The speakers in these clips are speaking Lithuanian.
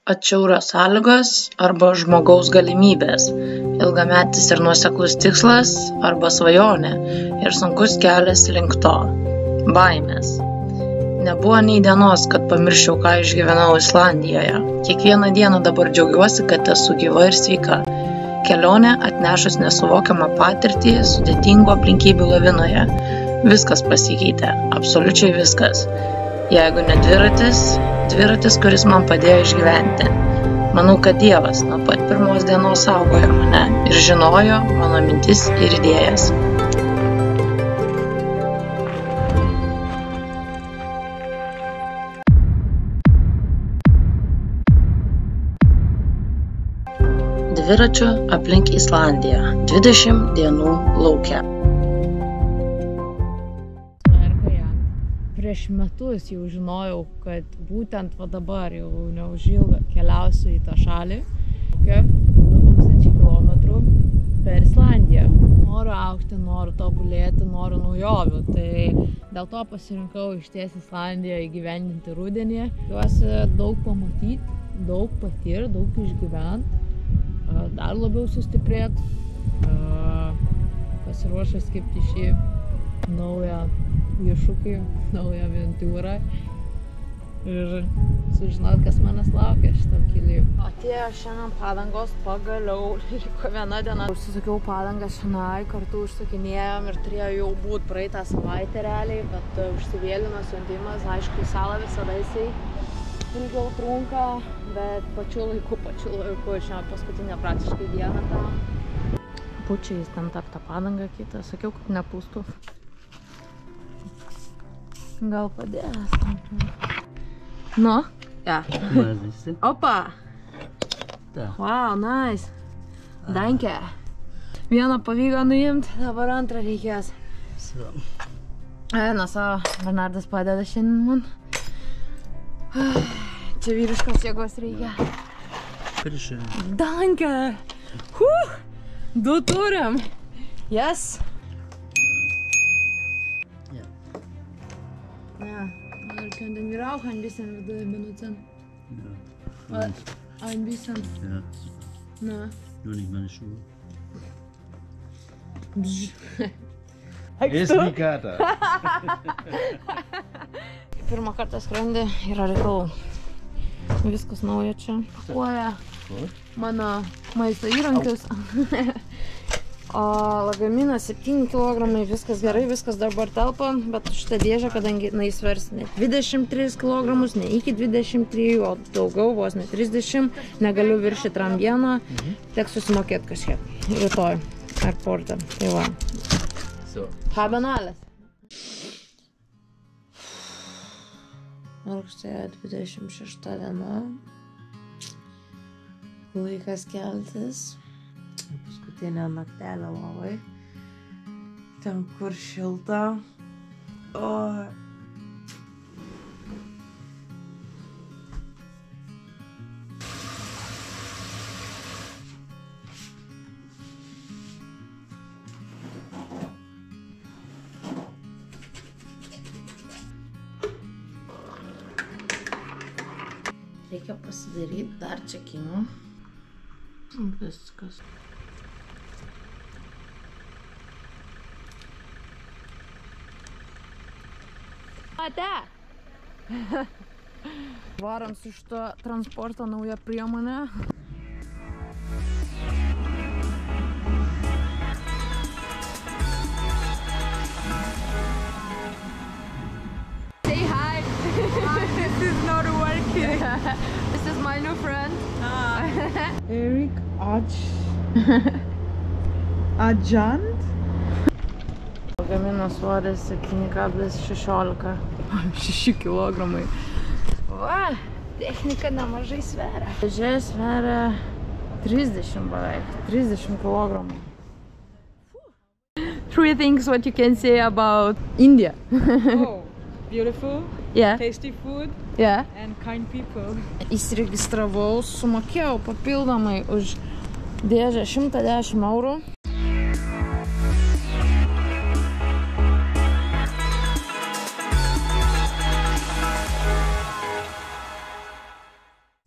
Atšiaurios sąlygos arba žmogaus galimybės, ilgametis ir nuoseklus tikslas arba svajonė ir sunkus kelias link to. Baimės. Nebuvo nei dienos, kad pamirščiau, ką išgyvenau Islandijoje. Kiekvieną dieną dabar džiaugiuosi, kad esu gyva ir sveika. Kelionė atnešus nesuvokiamą patirtį sudėtingų aplinkybių lavinoje. Viskas pasikeitė, absoliučiai viskas. Jeigu ne dviratis, kuris man padėjo išgyventi. Manau, kad Dievas nuo pat pirmos dienos saugojo mane ir žinojo mano mintis ir idėjas. Dviračiu aplink Islandiją. 20 dienų lauke. Prieš metus jau žinojau, kad būtent dabar jau neužilgo keliausiu į tą šalį. 2000 km per Islandiją. Noriu augti, noriu tobulėti, noriu naujovių. Tai dėl to pasirinkau išties Islandiją įgyvendinti rudenį. Tikiuosi daug pamatyti, daug patirti, daug išgyventi, dar labiau sustiprėti, pasiruošęs kibti šį naują iššūkį, naują avantiūrą ir sužinot, kas manęs laukia šitam kelyje. Atėjo šiandien padangos, pagaliau liko viena diena. Užsisakiau padangas šiandien, kartu užsakinėjom ir turėjo jau būt praeitą savaitę realiai, bet užsivėlino siuntimas, aišku, į salą visada jisai ilgiau trunka, bet pačiu laiku, šiandien paskutinę praktiškai dieną tam. Pučia jis ten tą padangą kitą, sakiau, kad nepūstų. Gal padės. Nu? Ja. Opa! Wow, nice. Danke. Vieną pavyko nuimti, dabar antrą reikės. Na savo, Bernardas padeda šiandien man. Čia vyriškos jėgos reikia. Danke! 2 turim! Yes! Ja, wir können wir auch ein bisschen benutzen. Ja. Ein bisschen. Ja. Na. Nur nicht meine Schuhe. Ist Mikata. Pirmą kartą skrendį yra reikalų. Viskas nauja čia. Pakuoja mano maisto įrankius. O lagaminas 7 kg, viskas gerai, viskas dabar telpa, bet šitą dėžę, kadangi jis svers ne 23 kg, ne iki 23, o daugiau, vos ne 30, negaliu viršyti ramdieną, teks susimokėti kažkiek rytoj airporte. Tai va. Habenalės. Rugsėjo 26 diena. Laikas keltis. Paskutinė naktelė lovai. Ten, kur šilta. Reikia pasidaryti dar čekinių. Viskas. Varom su šito transporto nauja priemonė. Say hi. This is not working. This is my new friend. Eric Ajant. Lagaminas svoris 7,16. 6 kg. Va, technika nemažai sveria. Dėžė sveria 30 beveik, 30 kg. 3 things what you can say about India. Oh, beautiful, Yeah. tasty food, Yeah. and kind people. Įsiregistravau, sumokėjau papildomai už dėžę 110 eurų.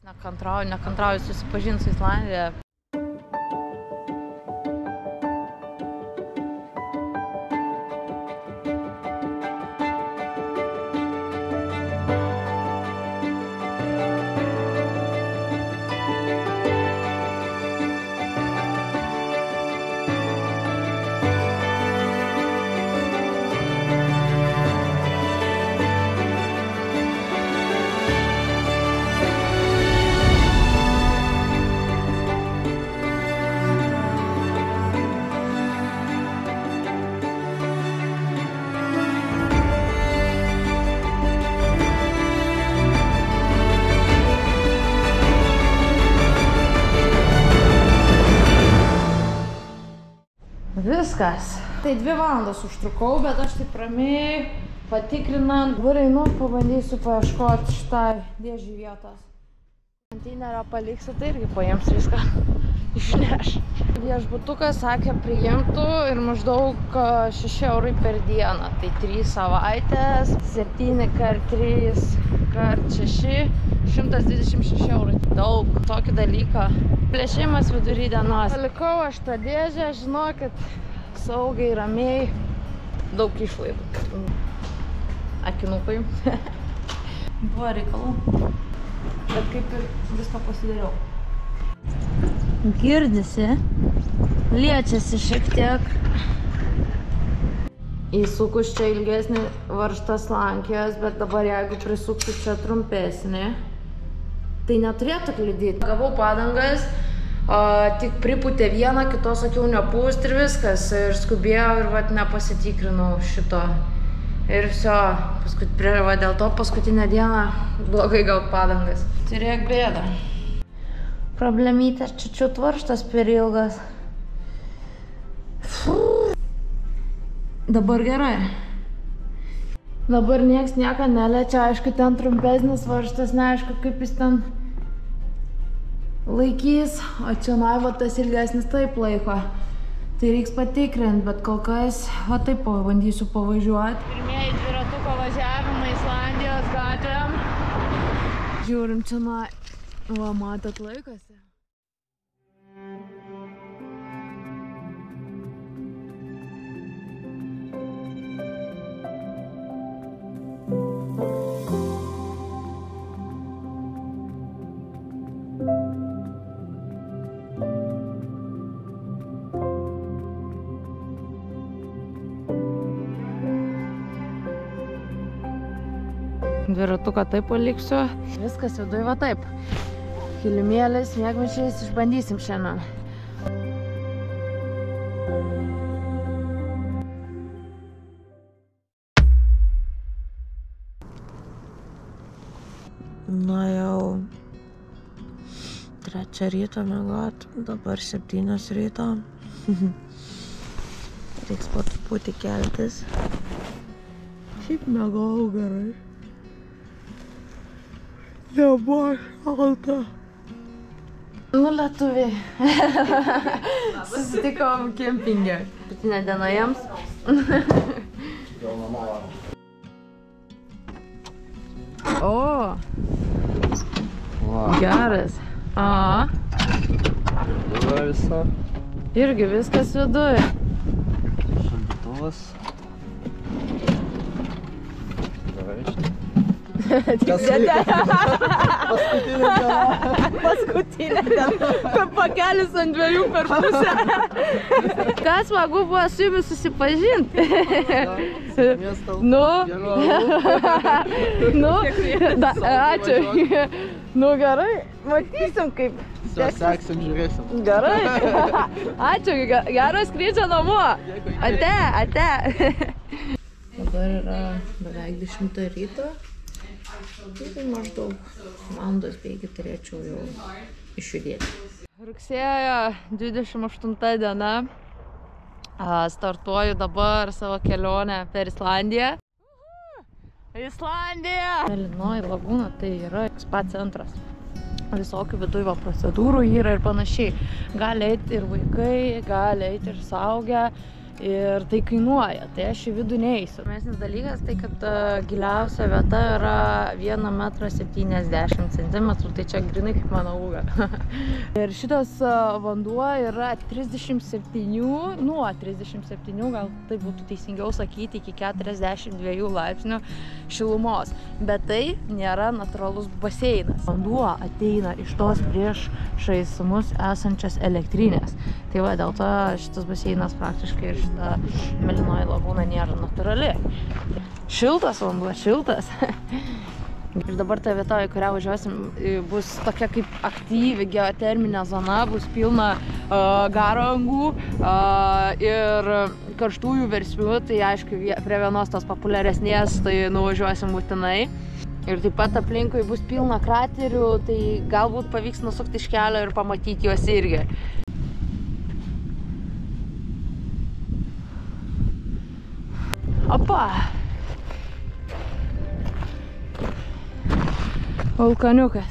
Nekantrauju susipažinti su Islandija. Viskas. Tai 2 valandas užtrukau, bet aš taip ramiai patikrinant. Dabar einu, pabandysiu paieškoti šitai dėžiai vietos. Konteinerio paliksiu, tai irgi paims viską išneš. Viešbutukas sakė priimtų ir maždaug 6 eurai per dieną. Tai 3 savaitės, 7 × 3 × 6, 126 eurai. Daug tokį dalyką. Plėšimas vidury dienos. Palikau aš tą dėžę, žinokit, saugiai, ramiai, daug išlaidų. Akinukai. Buvo reikalų, bet kaip ir viską pasidariau. Girdisi, liečiasi šiek tiek. Įsukus čia ilgesnį varžtas lankijos, bet dabar jeigu prisuksiu čia trumpesnį, tai neturėtų kliudyti. Gavau padangas, tik pripūtė vieną, kitos sakiau nepūst ir viskas. Ir skubėjau ir vat nepasitikrinau šito. Ir viso, dėl to paskutinę dieną blogai gaut padangas. Turėk bėdą. Problemytės čiučiut varžtas per ilgas. Dabar gerai. Dabar nieks nieko neliečia, aišku, ten trumpesnis varžtas, neaišku, kaip jis ten laikys, o čia tas ilgesnis taip laiko. Tai reiks patikrinti, bet kol kas, va taip pabandysiu pavažiuoti. Pirmieji dviratuko važiavimai Islandijos gatvėm. Žiūrim čia, va, matot, laikosi. Dviratuką taip paliksiu. Viskas viduj va taip. Kilimėlis, miegmaišiais išbandysim šiandien. Na jau 3 ryto miegot, dabar 7 ryto. Reiks po truputį keltis. Šiaip miegojau gerai. Nebuvo šalta. Nu, lietuviai. Susitikom kempinge. Paskutinė diena jiems. O! Geras. A. Dabar visa. Irgi viskas viduj. Šaldytuvas. Paskutinė diena. Paskutinė diena. Pakelis ant 2 per pusę. Kas smagu buvo su jumis susipažinti. Nu. Nu. Ačiū. Nu gerai. Matysim kaip. Seksim, žiūrėsim. Gerai. Ačiū. Gero skrydžio namo. Ate, ate. Dabar yra beveik 10 ryto. Tai maždaug valandos bėgi turėčiau jau išjudėti. Rugsėjo 28 diena. Startuoju dabar savo kelionę per Islandiją. Islandija! Mėlynoji lagūna tai yra spa centras. Visokių viduj procedūrų yra ir panašiai. Gali eiti ir vaikai, gali eiti ir suaugę. ir tai kainuoja, tai aš į vidų neįsiu. Pirmesnis dalykas tai, kad giliausia vieta yra 1,70 m, tai čia grinai kaip mano ūgio. Ir šitas vanduo yra 37, nuo 37, gal tai būtų teisingiau sakyti, iki 42 laipsnių šilumos. Bet tai nėra natūralus baseinas. Vanduo ateina iš tos priešais mus esančias elektrinės. Tai va, dėl to šitas baseinas praktiškai ir šita mėlynoji lagūna nėra natūrali. Šiltas vanduo, šiltas. Ir dabar ta vieta, į kurią važiuosim, bus tokia kaip aktyvi geoterminė zona, bus pilna garo angų ir karštųjų versmių, tai aišku, prie vienos tos populiaresnės, tai nuvažiuosim būtinai. Ir taip pat aplinkui bus pilna kraterių, tai galbūt pavyks nusukti iš kelio ir pamatyti juos irgi. Opa! Vulkaniukas.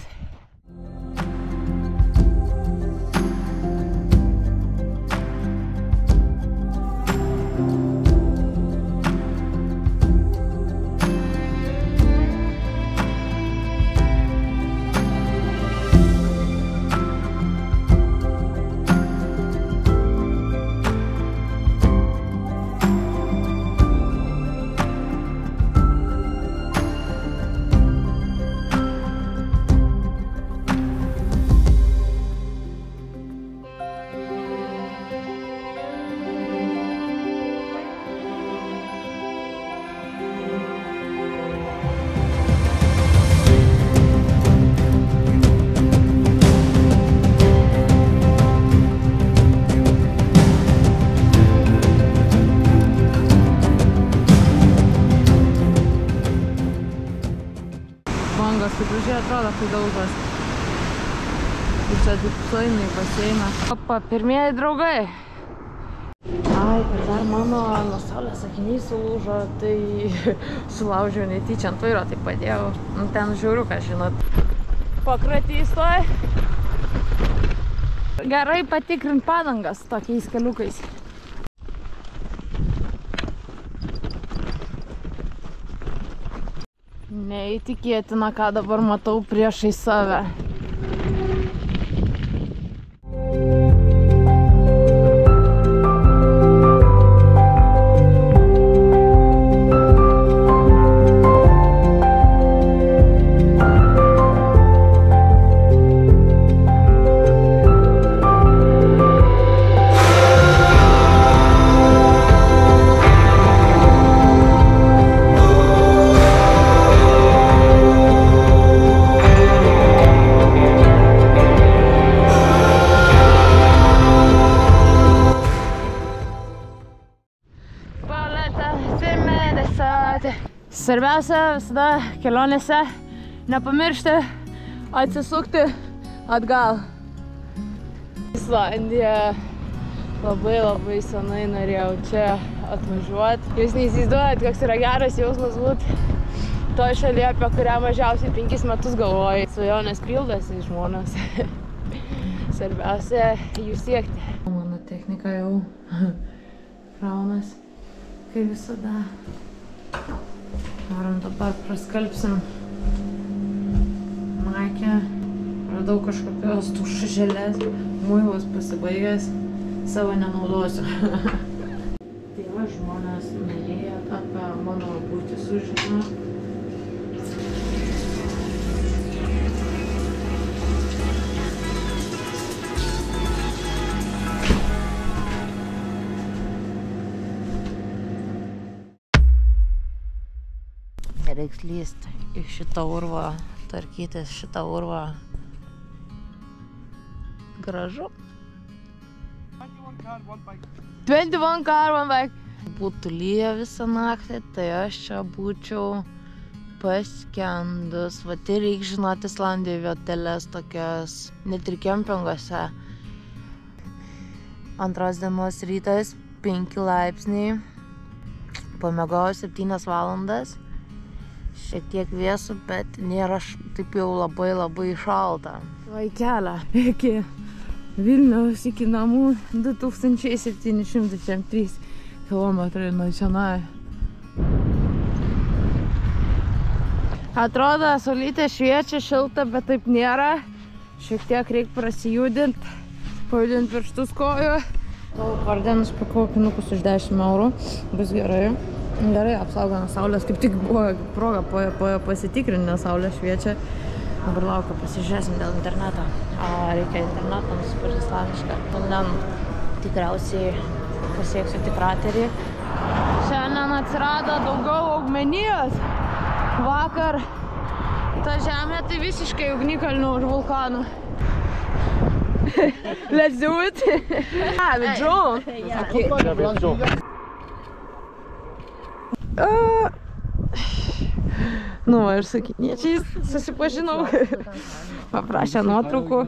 Kaip gražiai atrodo, kai daužas. Ir čia taip sueina į baseiną. Opa, pirmieji draugai. Ai, ir dar mano nuo saulės akiniai sulūžo, tai sulaužiau netyčia ant vairo, tai padėjau. Ten žiūriukas, žinot. Pakratys toj. Gerai patikrint padangas tokiais keliukais. Neįtikėtina, ką dabar matau priešai save. Svarbiausia visada kelionėse nepamiršti atsisukti atgal. Islandija. Labai senai norėjau čia atvažiuoti. Jūs neįsivaizduojat, koks yra geras jausmas būti toj šalyje, apie kurią mažiausiai 5 metus galvojai. Svajonės pildosi žmonės. Svarbiausia jų siekti. Mano technika jau kraunas, kaip visada. Varom dabar praskalbsim maikę. Radau kažkokios tušželės, muilas pasibaigęs, savo nenaudosiu. Tai va, žmonės norėjo apie mano būtį sužino. Reiks lyst į šitą urvą, tarkytis šitą urvą. Gražu. 21 car, one bike. Būtų lyja visą naktį, tai aš čia būčiau paskendus. Va, tai reikia žinoti Islandijoje vieteles tokias, net ir kempinguose. Antros dienos rytas, 5 laipsniai. Pamiegojau 7 valandas. Šiek tiek vėsų, bet nėra taip jau labai šalta. Va, į kelią iki Vilniaus, iki namų 2703 kilometrai nuo čionai. Atrodo, saulytė šviečia, šilta, bet taip nėra. Šiek tiek reikia prasijudinti, pajudinti pirštus kojų. Vardė nusipirkau kinukus už 10 eurų, bus gerai. Gerai apsaugo nuo saulės, kaip tik buvo proga pasitikrinti, nes saulė šviečia. Dabar laukia, pasižiūrėsim dėl interneto. Reikia internetą nusipirkti islamišką. Šiandien tikriausiai pasieksiu tik kraterį. Šiandien atsirado daugiau augmenijos. Vakar ta žemė tai visiškai ugnikalnių už vulkanų. Let's do it! With drone! Nu, ir su kiniečiais susipažinau. Paprašė nuotraukų.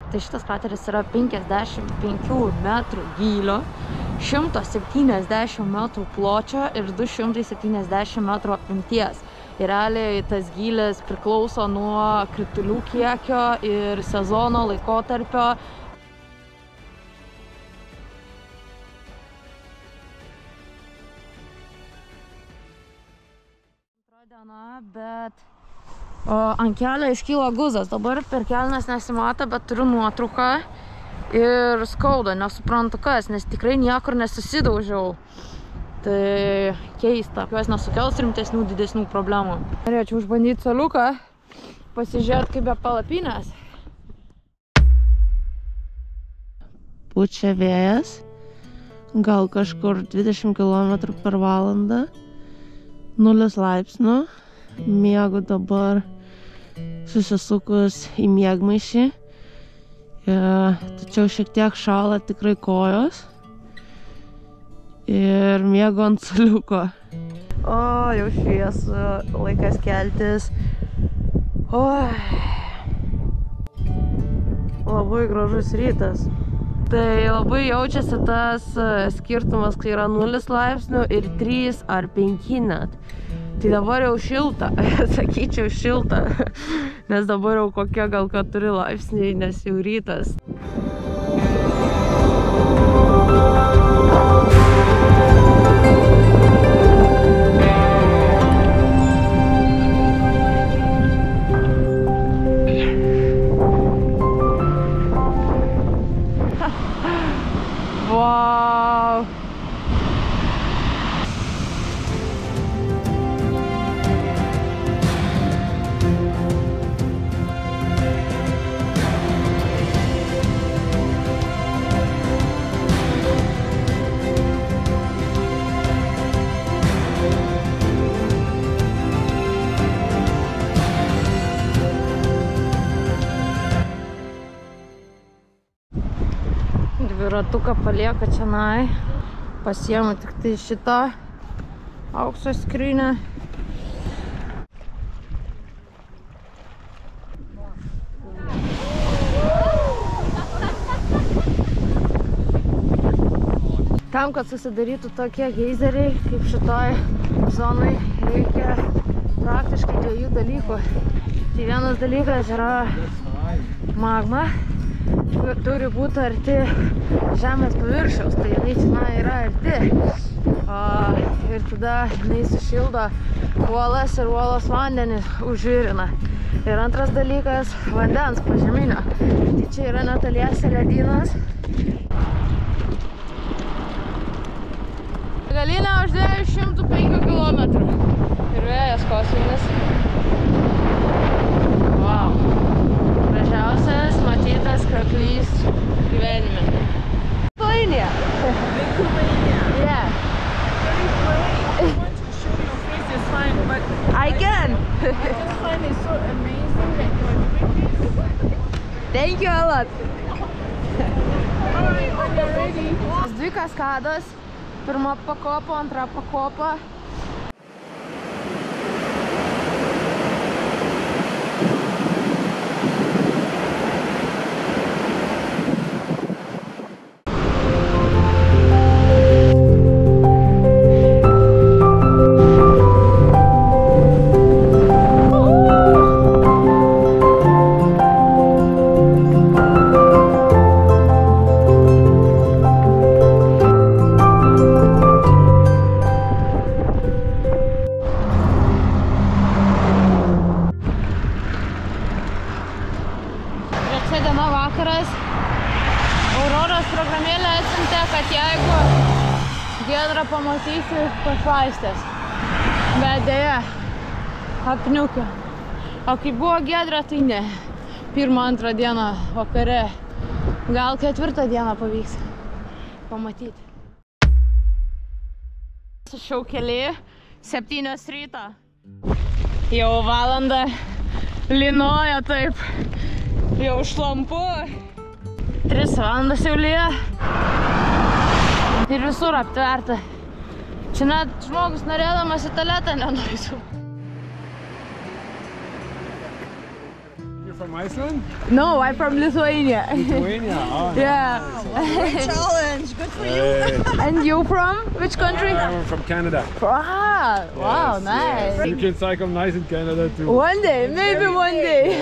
Tai šitas krateris yra 55 metrų gylio, 170 metrų pločio ir 270 metrų apimties. Ir realiai tas gylis priklauso nuo kritulių kiekio ir sezono laikotarpio. Antra diena, bet ant kelio iškyla guzas. Dabar per kelnes nesimato, bet turiu nuotrauką ir skauda, nesuprantu kas, nes tikrai niekur nesusidaužiau. Tai keista, jos nesukels rimtesnių, didesnių problemų. Norėčiau išbandyti soliuką, pasižiūrėti kaip be palapinės. Pučia vėjas, gal kažkur 20 km per valandą, 0 laipsnių. Miegu dabar susisukus į miegmaišį, tačiau šiek tiek šąla tikrai kojos ir miegu ant suoliuko. O, jau šviesu, laikas keltis. Labai gražus rytas. Tai labai jaučiasi tas skirtumas, kai yra 0 laipsnių ir 3 ar 5 net. Tai dabar jau šilta, sakyčiau šilta, nes dabar jau kokie gal 4 laipsniai, nes jau rytas. Wow! Dviratuką palieka čianai, pasiemu tik tai šitą aukso skrynę. Tam, kad susidarytų tokie geizeriai, kaip šitoj zonai, reikia praktiškai 2 dalykų. Tai vienas dalykas yra magma, turi būti arti žemės paviršiaus, tai jinai čia yra arti. Ir tada jinai sušildo uolas ir uolos vandenį užvirina. Ir antras dalykas – vandens požeminio. Tai čia yra netoliese ledynas. Galinė už 205 km. Ir vėjas kosminis. Wow. Gražiausias matytas krioklys gyvenime. Lithuania. Yeah. Very brave. I want to show your face, it's fine, but I can. I just find it so amazing that you're doing this. Thank you a lot. Dvi kaskados, pirma pakopa, antra pakopa. Giedrą pamatysiu pašvaistės, bet dėja, apniukė. O kai buvo giedra, tai ne. Pirmą, antrą dieną vakare, gal ketvirtą dieną pavyks pamatyti. Šaukelį, 7 ryto. Jau valandą lynoja taip, jau šlampu. 3 valandas jau lyja. Ir visur aptverta. Čia net žmogus norėdamas į tualetą nenueitų. You're from Iceland? No, I'm from Lithuania. Lithuania? Oh, Yeah. Great challenge. Good for you. And you from which country? I'm from Canada. Ah, wow, Yes, nice. yes. You can cycle nice in Canada too. One day, maybe one day.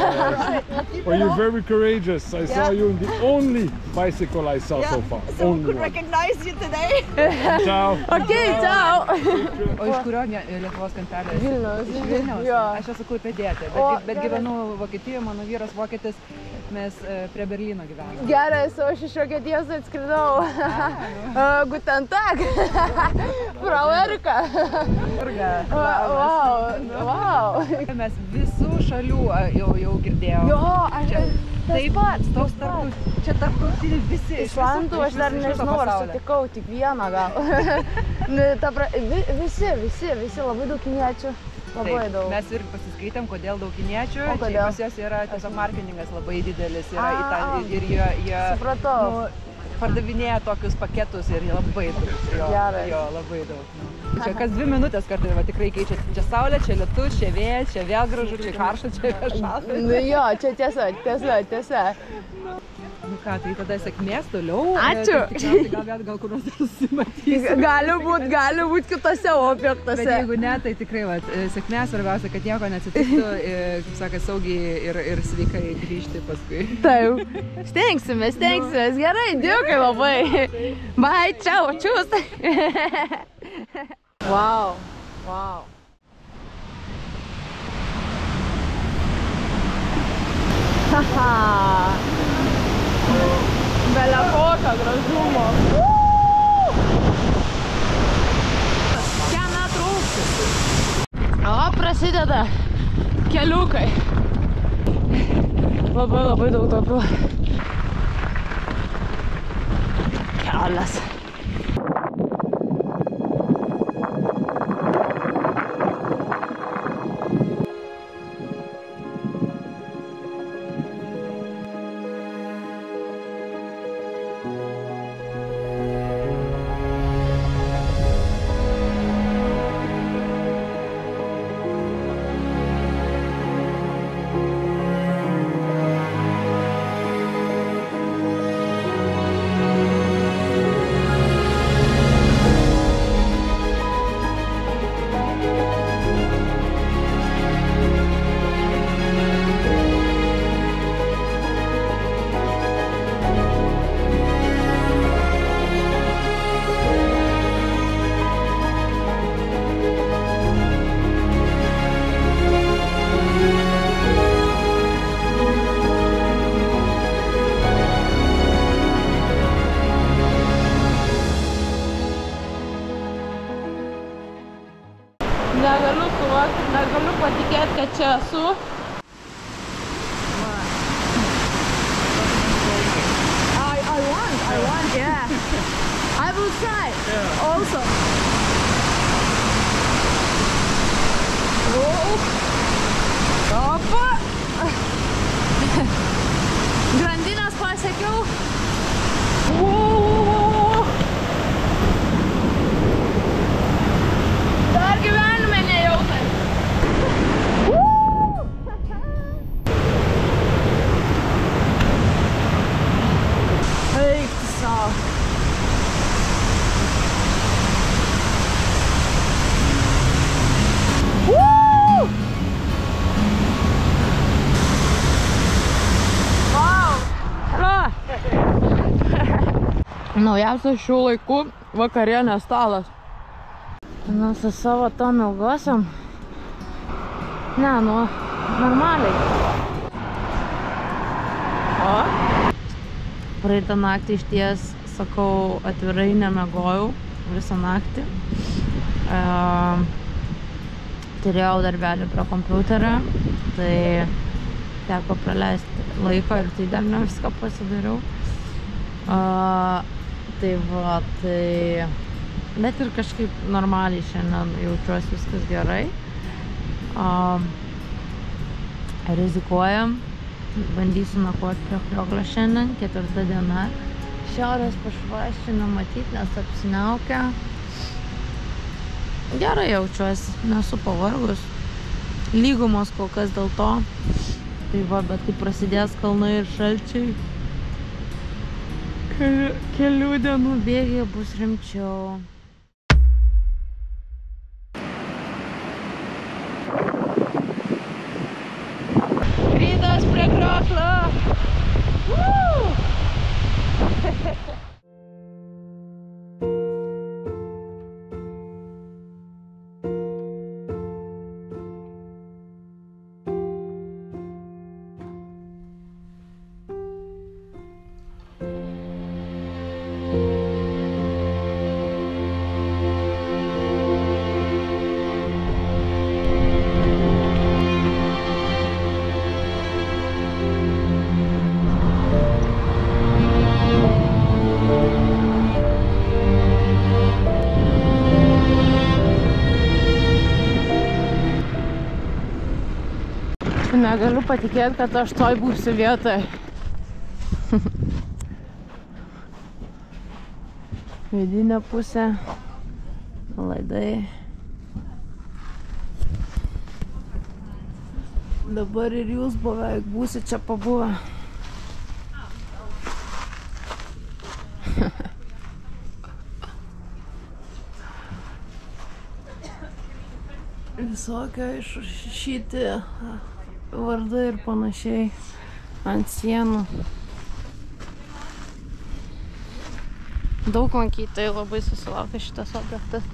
Well, you're very courageous. I saw you in the only bicycle I saw so far. So we Only could one. recognize you today. Ciao. Okay, ciao. O iš kurio Lietuvos kampelės? Vilniaus. Iš Vilniaus? Jo. Aš esu klaipėdietė, O, bet gyvenu Vokietijoje, mano vyras vokietis, mes prie Berlyno gyvename. Gerai, aš iš Vokietijos atskridau. Guten Tag. Frau Erika. Wow. Mes visų šalių jau girdėjome. Jo, aš Taip pat, čia tarptautiniai visi. Islandų aš dar nežinau, ar sutikau, tik vieną gal. Visi, labai daug kiniečių. Labai daug. Mes ir pasiskaitėm, kodėl daug kiniečių. O kodėl? Čia pas jos yra tiesiog marketingas labai didelis. Ir jie Supratau. pardavinėja tokius paketus ir jie labai daug. Gerai. Jo, labai daug. Čia kas 2 minutės kartais tikrai keičia. Čia saulė, čia lietus, čia vėjas, čia vėl gražu, čia karšta, čia šalta. Nu jo, čia tiesa. Nu ką, tai tada sėkmės toliau. Ačiū. Tikriausiai gal kur nors susimatysim. Gali būt kitose objektuose. Bet jeigu ne, tai tikrai sėkmės, svarbiausia, kad nieko neatsitiktų, kaip sakė, saugiai ir sveikai grįžti paskui. Taip. Stengsimės. Gerai, dėkui labai. Bye, ciao, čiūs. Wow. Haha. Belia kokio gražumo. Kiek metrų aukštis? O, prasideda keliukai. Labai daug tokių kelias. Negaliu patikėti, kad čia esu. I want, yeah. I will try also. Opa! Grandinės pasiekiau. Naujausias šių laikų vakarienės stalas. Nu, su savo tom ilgosiam. Ne, nu, normaliai. O? Praeitą naktį išties, sakau, atvirai nemegojau visą naktį. Turėjau darbelį prie kompiuterio, tai teko praleisti laiko ir tai dar ne viską pasidariau. Tai va, tai... Bet ir kažkaip normaliai šiandien jaučiuosi viskas gerai. Rizikuojam. Bandysiu nakvoti prie Krioklio šiandien, 4 diena. Šiaurės pašvaisčių nematyti, nes apsiniaukia. Gerai jaučiuosi, nesu pavargus. Lygumos kol kas dėl to. Tai va, bet kai prasidės kalnai ir šalčiai, kelių dienų bėgiai bus rimčiau. Rytas prie Krioklio! Negaliu patikėti, kad aš toj būsiu vietoj. Vidinė pusė, laidai. Dabar ir jūs beveik būsit čia pabuvę. Visokio išrašyti vardai ir panašiai ant sienų. Daug lankytojų labai susilaukia šitas objektas.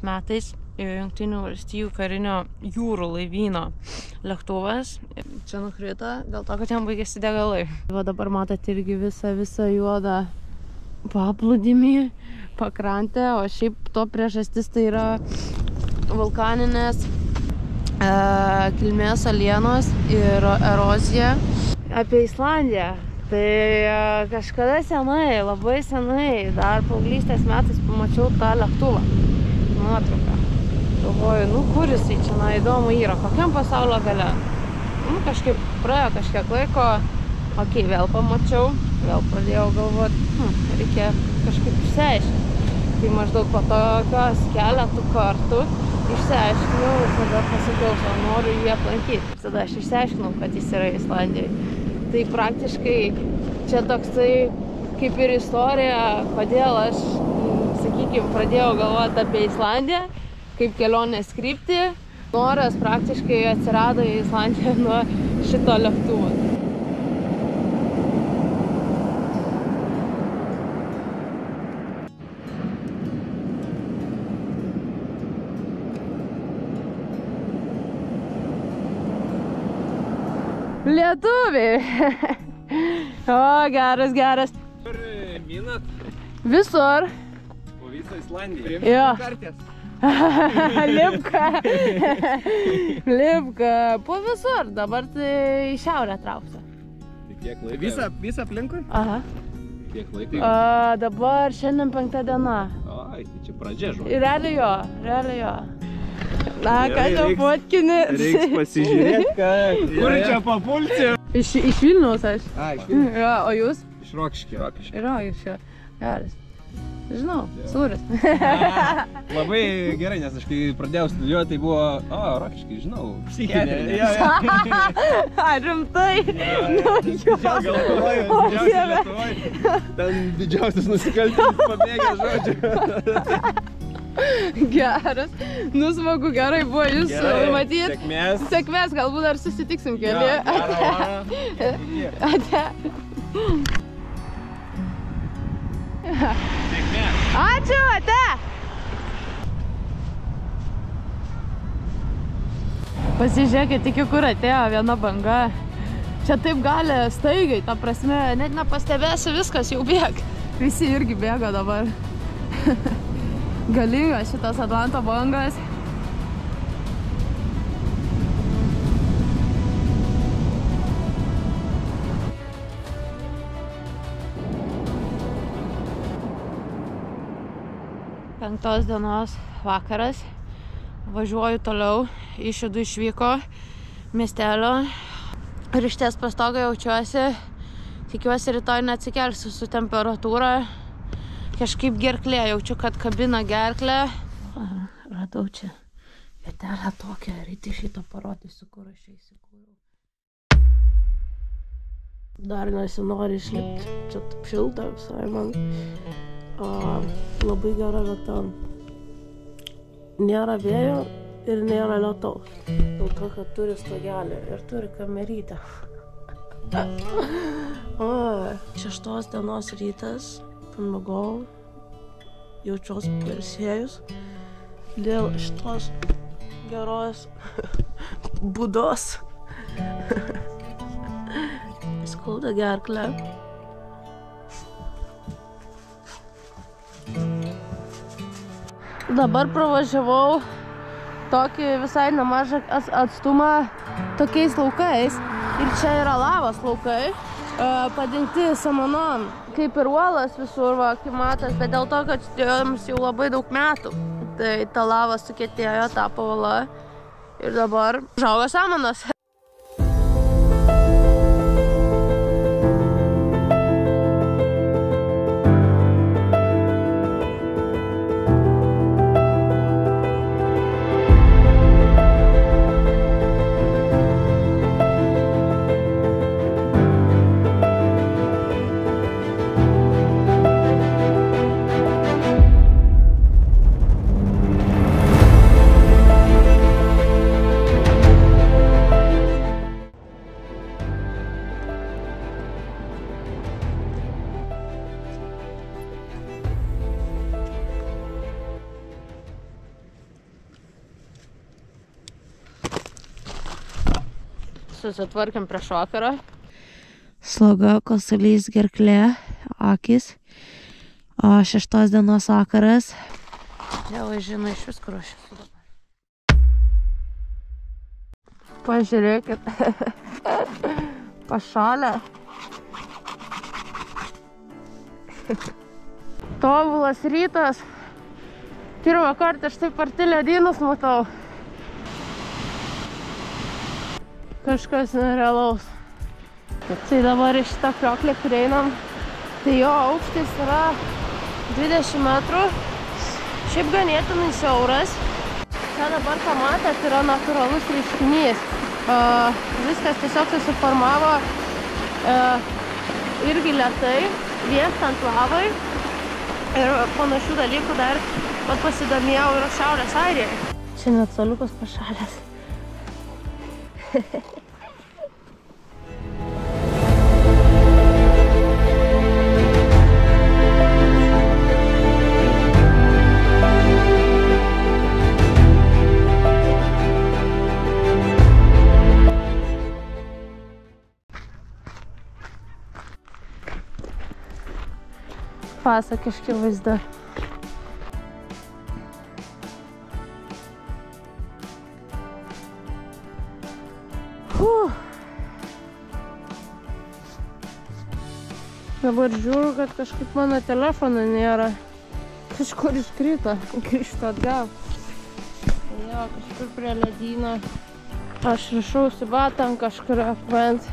Metais Jungtinių valstijų karinio jūrų laivyno lėktuvas čia nukrito dėl to, kad jam baigėsi degalai. Va dabar matot irgi visą juodą paplūdimį, pakrantę, o šiaip to priežastis tai yra vulkaninės kilmės alienos ir erozija. Apie Islandiją. Tai kažkada senai, labai senai, dar paauglystės metais pamačiau tą lėktuvą, nuotrauką. Galvoju, nu kur jisai čia įdomu yra, kokiam pasaulio gale. Kažkaip praėjo kažkiek laiko, okei, vėl pamačiau, vėl pradėjau galvoti, reikia kažkaip išsiaiškinti. Tai maždaug po tokios keletų kartų išsiaiškinau ir tada pasakiau, noriu jį aplankyti. Tada aš išsiaiškinau, kad jis yra Islandijoje. Tai praktiškai čia toksai kaip ir istorija, kodėl aš, sakykime, pradėjau galvoti apie Islandiją, kaip kelionės kryptį. Noras praktiškai atsirado į Islandiją nuo šito lėktuvo. Lietuviai. O, geras, geras. Kur minat? Visur. Po visą Islandiją. Jo. Lipka. Lipka. Po visur. Dabar tai į šiaurę trauksiu. Kiek laiko? Visą aplinkui? Aha. Kiek laiko? Dabar šiandien 5 diena. Ai, tai čia pradžia žodžiu. Realiai jo. Na, ką čia fotkini? Reiks pasižiūrėti, kur čia papulti. Iš Vilniaus aš. Iš Vilniaus. Jo, o jūs? Iš Rokiškio. Rokiškio. Geras. Žinau, sūris. Labai gerai, nes aš kai pradėjau studijuoti, tai buvo, Rokiškai, žinau, psichinė. Rimtai? Ten didžiausias nusikaltėlis pabėgęs žodžiu. Geras. Nu, smagu, gerai buvo jūs matyti. Sėkmės. Sėkmės, galbūt dar susitiksim keli. Ate. Ačiū, ate. Pasižiūrėkit, iki kur atėjo viena banga. Čia taip gali staigiai, ta prasme, net nepastebėsi, viskas jau bėg. Visi irgi bėga dabar. Galingas šitas Atlanto bangas. Penktos dienos vakaras. Važiuoju toliau. Išėdu išvyko miestelio. Ir išties pastogai jaučiuosi. Tikiuosi rytoj neatsikelsiu su temperatūra. Kažkaip gerklė. Jaučiu, kad kabina gerklę. Radau čia vietelę tokią. Ryte šitą parodysiu, kur aš įsikūriau. Dar nesinori išlipti. Čia taip šilta visai man. Labai gera vieta. Nėra vėjo ir nėra lietaus. Dėl to, kad turi stogelį ir turi kamerytę. 6 dienos rytas. Pamigau. Jaučiuosi pailsėjus. Dėl šitos geros būdos. Skauda gerklę. Dabar pravažiavau tokį visai nemažą atstumą tokiais laukais. Ir čia yra lavos laukai, padengti samanom. Kaip ir uolas visur, va, kaip matas, bet dėl to, kad joms jau labai daug metų. Tai ta lava sukietėjo, tapo uola ir dabar užaugo samanos. Susitvarkėm prieš vakarą. Sloga, kosulys, gerklė, akis. O 6 dienos vakaras. Dievai žino iš vis, kur aš esu dabar. Pažiūrėkit. Pašalę. Tobulas rytas. Pirmą kartą aš taip arti ledynus matau. Kažkas nerealaus. Tai dabar iš šitą krioklį, kur einam, tai jo aukštis yra 20 metrų. Šiaip ganėtinai siauras. Čia dabar pamatėt yra natūralus reiškinys. Viskas tiesiog susiformavo irgi lėtai, viestant lavai. Ir panašių dalykų dar pasidomėjau ir Šiaurės Airijai. Čia net suoliukas pašalęs. pasakiški vaizdai. Dabar žiūriu, kad kažkaip mano telefono nėra. Kažkur iškrito, grįžtu atgal. Jo, kažkur prie ledyno. Aš rišausi batą ant kažkur akmens.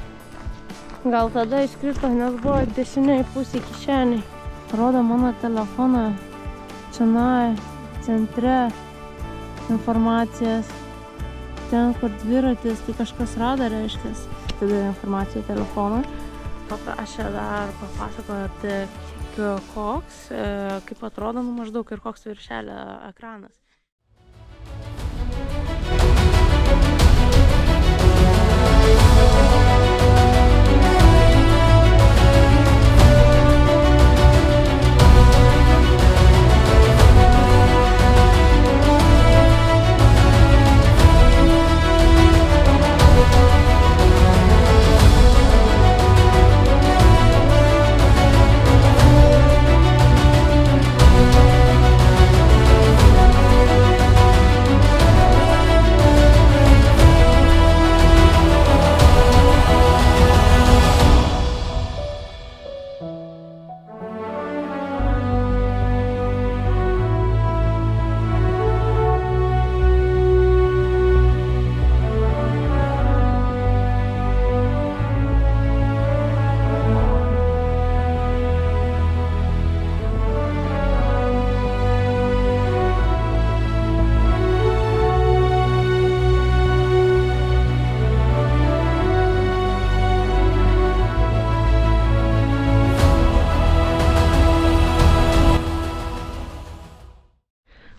Gal tada iškrito, nes buvo dešiniai pusė kišeniai. Rodo mano telefoną čionai, centre informacijas. Ten, kur dviratis, tai kažkas rado, reiškias. Tada informacija telefonui. Paprašė dar papasakoti, koks, kaip atrodo maždaug ir koks viršelio ekranas.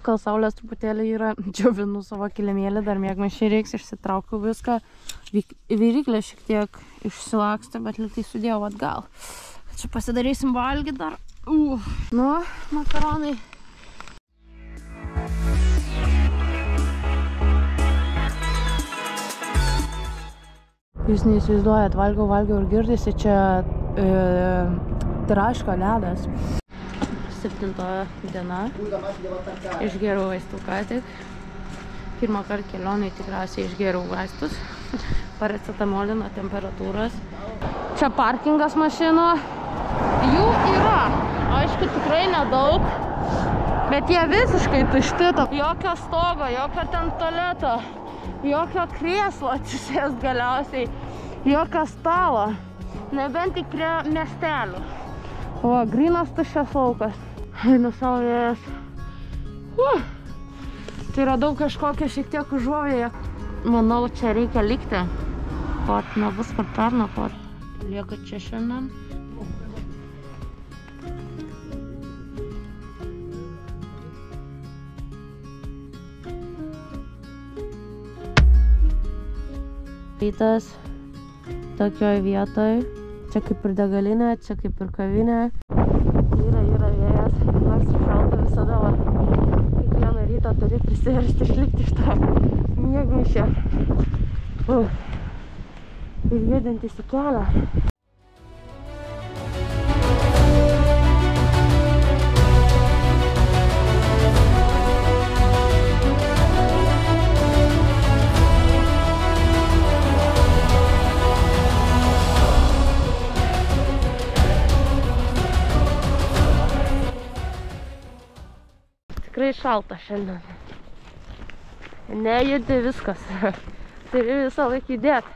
Kol saulės truputėlį yra, džiovinu savo kilimėlį, dar miegmaišiai reiks, išsitraukiau viską. Viryklė šiek tiek išsilakstė, bet liktai sudėjau atgal. Čia pasidarysim valgyti dar. Nu, makaronai. Jūs neįsivaizduojat, valgiau ir girdisi čia Tiraško ledas. 7 diena. Išgėriau vaistų ką tik. Pirmą kartą kelionai tikriausiai išgėriau vaistus. Paracetamolino temperatūros. Čia parkingas mašinų. Jų yra. Aišku, tikrai nedaug. Bet jie visiškai tušti. Jokio stogo, jokio ten tualeto. Jokio krėslo atsisės galiausiai. Jokio stalo. Nebent tik prie miestelių. O, grynas tuščias laukas. Einu savo vėjas. Tai radau kažkokią šiek tiek užuovėją. Manau, čia reikia likti. Pat nebus kur pernakvot. Lieka čia šiandien. Rytas tokioj vietoj. Čia kaip ir degalinė, čia kaip ir kavinė. Yra vėjas, nors šalta visada. Kiekvieną rytą turi prisiversti išlikti iš tą miegmaišio. Ir judintis į kelią. Tikrai šalta šiandien. Nejudi viskas. Turi visą laiką judėti.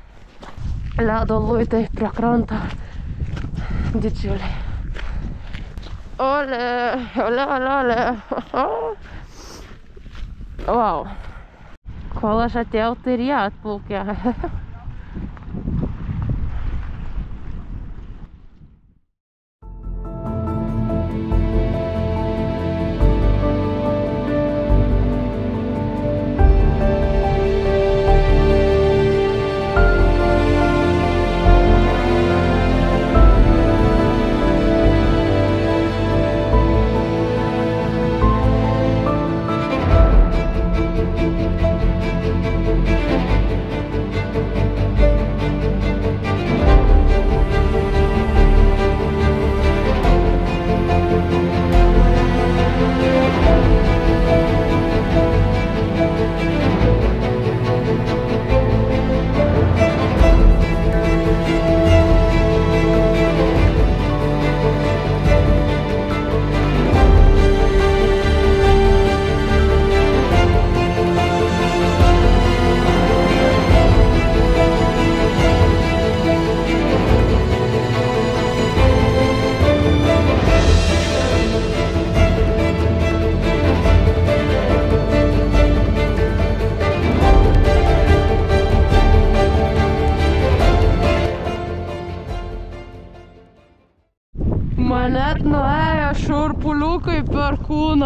Ledo luitai prie kranto. Didžiuliai. Ole, ole, ole, ole. Wow. Kol aš atėjau, tai ir jie atplaukė.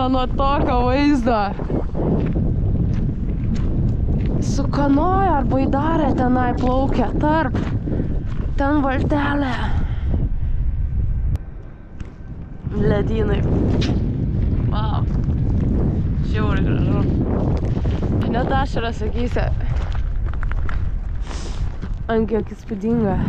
eina nuo tokio vaizdo. Su kanoja ar baidarė tenai plaukia tarp. Ten valtelė. Ledynai. Wow. Žiauriai gražu. Net ašaras akyse. Ant kiek įspūdinga.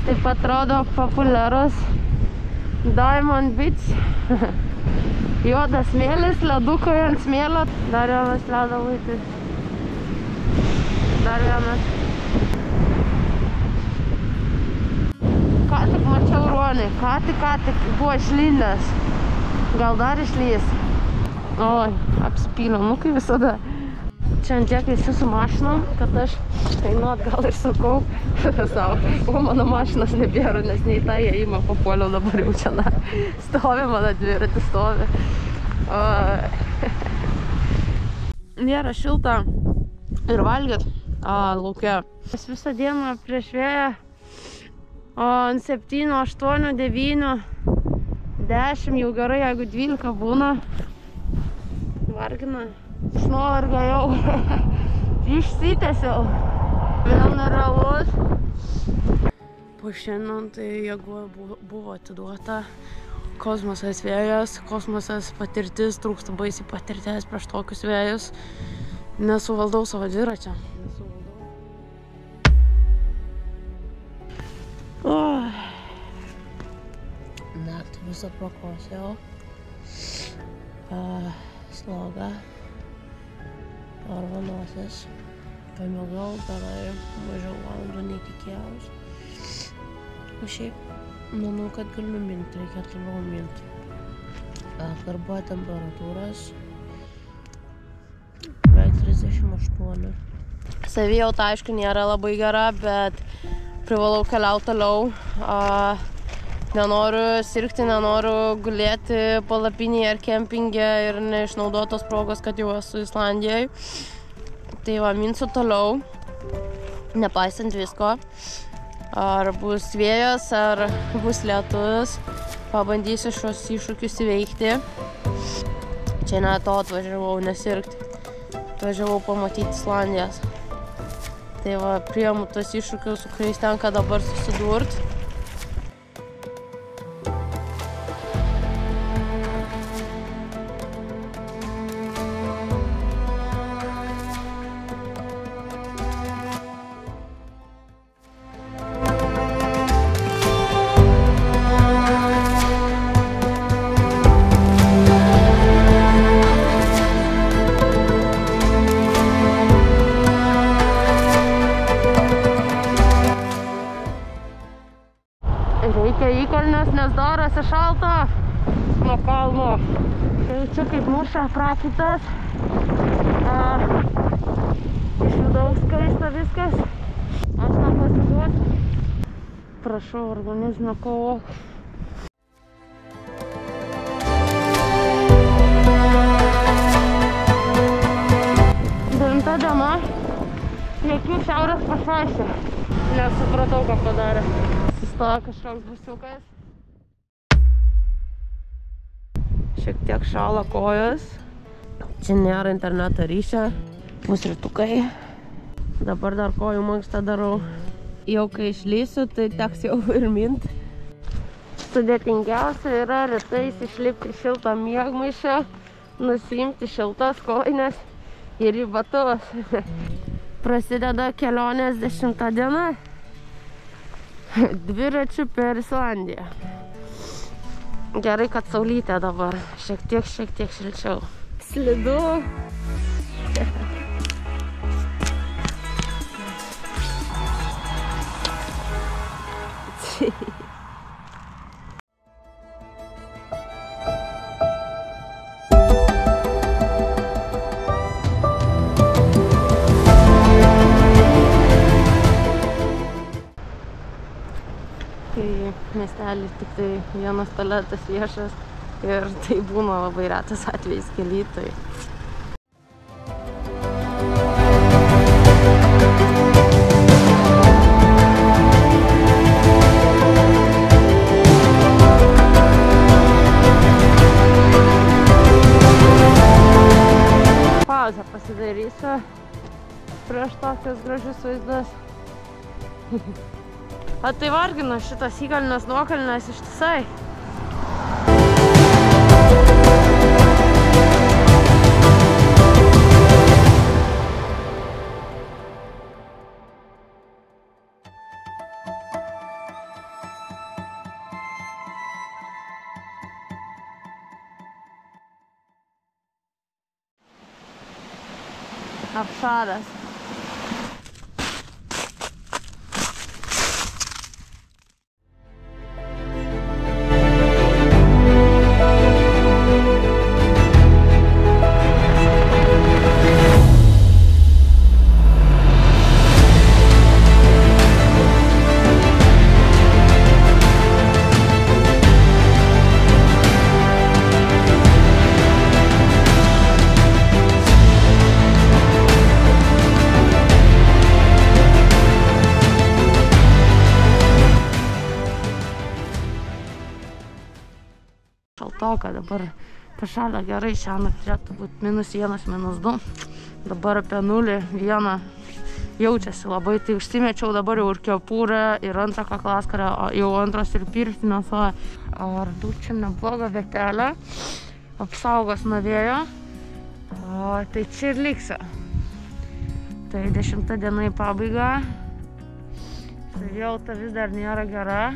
Taip atrodo populiarus Diamond Beach. Juodas smėlis, ledukai ant smėlio. Dar vienas ledo luitis. Dar vienas. Ką tik mačiau ruonį, ką tik buvo išlindęs. Gal dar išlys. Oi, apsipyliau, nu kaip visada. Čia ant tiek visi su mašinom, kad aš einu atgal ir sakau savo, o mano mašinas nebėra, nes nei tą įėjimą papuoliau, dabar jau čia stovi, mano dviratis stovi. Nėra šilta ir valgyt lauke. Aš visą dieną prieš vėją, ant 7, 8, 9, 10 jau gerai, jeigu 12 būna. Vargina. Iš nuovargio jau išsitęsiau. Vėl nerealus. Po šiandien tai jeigu buvo atiduota kosmosas vėjas, kosmosas patirtis, trūksta baisiai patirties prieš tokius vėjus. Nesuvaldau savo dviračio. Naktį visą prakosiau. Sloga. Arba nosis. Pamiegau gerai, mažiau valandų netikėjaus. O šiaip, manau, kad galiu minti, reikia toliau minti. Vakar buvo temperatūros beveik 38. Savijauta, aišku, nėra labai gera, bet privalau keliauti toliau. Nenoriu sirgti, nenoriu gulėti palapinėje ar kempinge ir neišnaudotos progos, kad jau esu Islandijoj. Tai va, minsiu toliau, nepaisant visko. Ar bus vėjas, ar bus lietus. Pabandysiu šios iššūkius įveikti. Čia ne to atvažiavau nesirgti. Atvažiavau pamatyti Islandijas. Tai va, priimu tos iššūkius, su kuriais tenka dabar susidurti. Reikia įkalnės, nes darosi šalta nuo kalno. Čia kaip muša prakaitas. Iš vidaus kaista viskas. Aš nepasiduosiu. Prašau, organizmą kovok. 9 diena. Jokių šiaurės pašvaistė. Nesupratau, ką padarė. Sustojo kažkoks busiukas. Šiek tiek šala kojos. Čia nėra interneto ryšio. Pusrytukai. Dabar dar kojų mankštą darau. Jau kai išlysiu, tai teks jau ir minti. Sudėtingiausia yra rytais išlipti iš šilto miegmaišio, nusiimti šiltas kojines ir į batus. Prasideda kelionės 10 diena. Dviračių per Islandiją. Gerai, kad saulytė dabar. Šiek tiek šilčiau. Slidu. Miestelis tik tai vienas tualetas viešas ir tai būna labai retas atvejis kely, tai. Pauzę pasidarysiu prieš tokius gražius vaizdus. O tai vargina šitas įkalnes nuokalnes ištisai. Apšadas. Šaltoka, dabar pašalė gerai, šiandien turėtų būti -1, -2, dabar apie 0,1 jaučiasi labai, tai užsimečiau dabar jau ir kepurę, ir antrą kaklaskarę, jau antros ir pirštinės, ar dučiam neblogą vietelę, apsaugos nuo vėjo, tai čia ir liksiu. Tai 10 diena į pabaigą, savijauta vis dar nėra gera.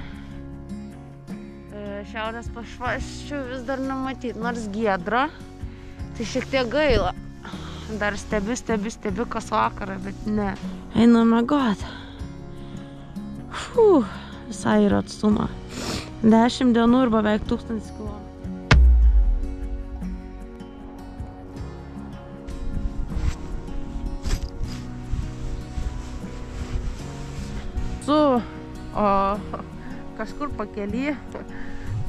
Šiaurės pašvaščių vis dar nematyti, nors giedra, tai šiek tiek gaila. Dar stebiu kas vakarą, bet ne. Einu miegot. Visai yra atstumą. 10 dienų ir beveik 1000 km. Kažkur pakely.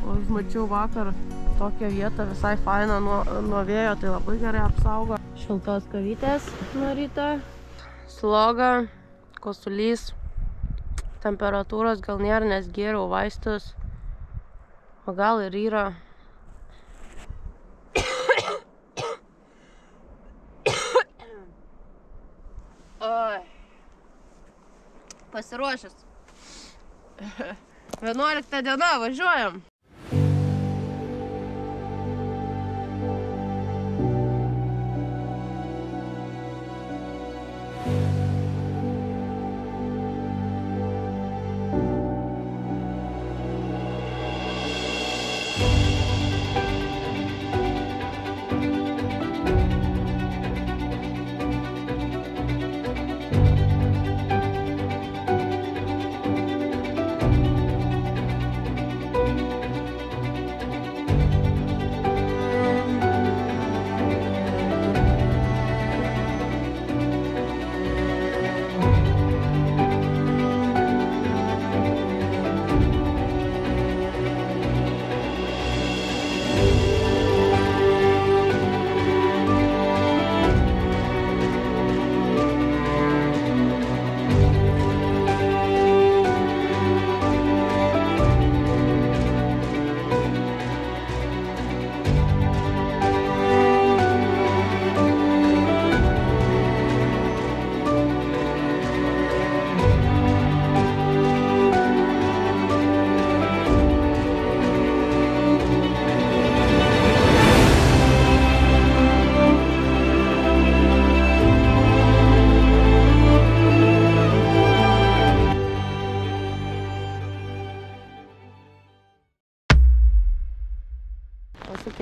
Mačiau vakar tokią vietą visai fainą nuo vėjo, tai labai gerai apsaugo. Šiltos kavytės nuo ryto. Sloga, kosulys, temperatūros gal nėra, nes gėriau vaistus, o gal ir yra. Pasiruošęs. 11 diena, važiuojam.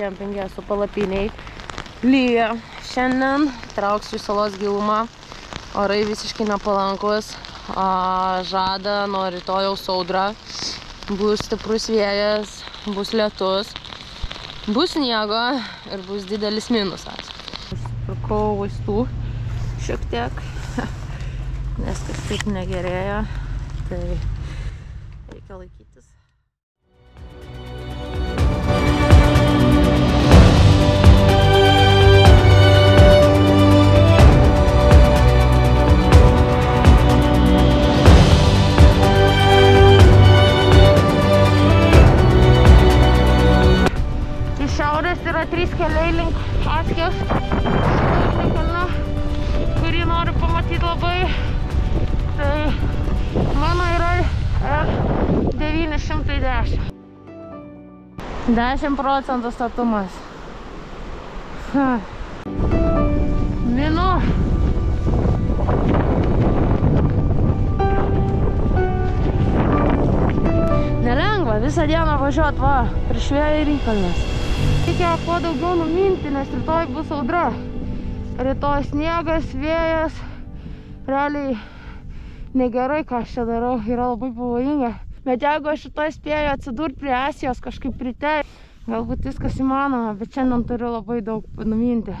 kempingė su palapiniai. Lyja. Šiandien trauksiu į salos gilumą. Orai visiškai nepalankus. Žada nuo rytojaus audra. Bus stiprus vėjas, bus lietus, bus sniego ir bus didelis minusas. Pirkau vaistų šiek tiek, nes kažkaip negerėja, tai reikia laikytis. Yra 3 keliai link Askės kalną, kurį noriu pamatyti labai. Tai mano yra R910. 10% statumas. Minu. Nelengva visą dieną važiuoti, va, prieš vėją ir įkalnes. Reikia kuo daugiau numinti, nes rytoj bus audra. Rytoj sniegas, vėjas. Realiai negerai, ką aš čia darau, yra labai pavojinga. Bet jeigu aš rytoj spėju atsidurti prie Asijos kažkaip ryte, galbūt viskas įmanoma, bet šiandien turiu labai daug numinti.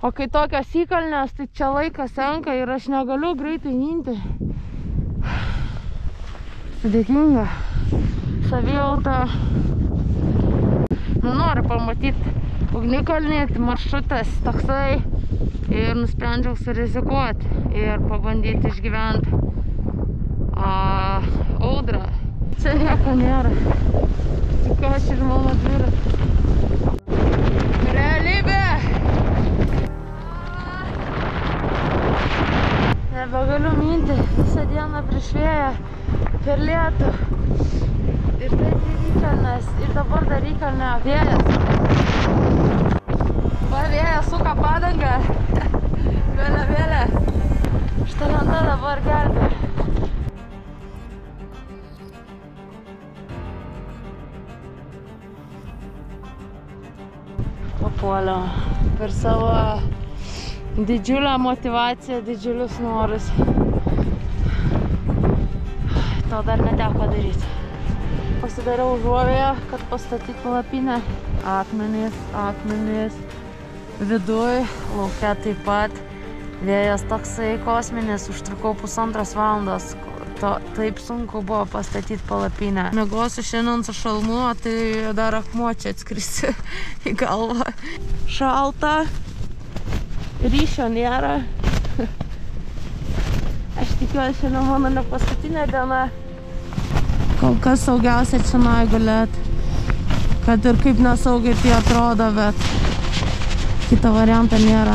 O kai tokios įkalnės, tai čia laikas senka ir aš negaliu greitai minti. Sudėtinga. Savijauta. Noriu pamatyti ugnikalnį, maršrutas toksai ir nusprendžiau surizikuoti ir pabandyti išgyventi audrą. Čia nieko nėra. Tik aš ir mano dviratis. Realybė! Nebegaliu minti visą dieną prieš vėją, per lietų. Ir taip ir įkalnes, ir dabar dar įkalne vėjas. Va vėjas suka padangą. Vėlė. Šitą lentą dabar gelbė. Papuoliau per savo didžiulę motivaciją, didžiulius norus. To dar neteko daryti. Pasidariau užuovėje, kad pastatyti palapinę. Akmenys. Viduj, lauke taip pat. Vėjas toksai kosminis, užtrukau 1,5 valandos. Taip sunku buvo pastatyti palapinę. Miegosiu šiandien su šalmu, tai dar akmuo čia atskrisi į galvą. Šalta. Ryšio nėra. Aš tikiuosi, šiandien mano ne paskutinė diena. Kol kas saugiausia čionai gulėti. Kad ir kaip nesaugiai tai atrodo, bet kito varianto nėra.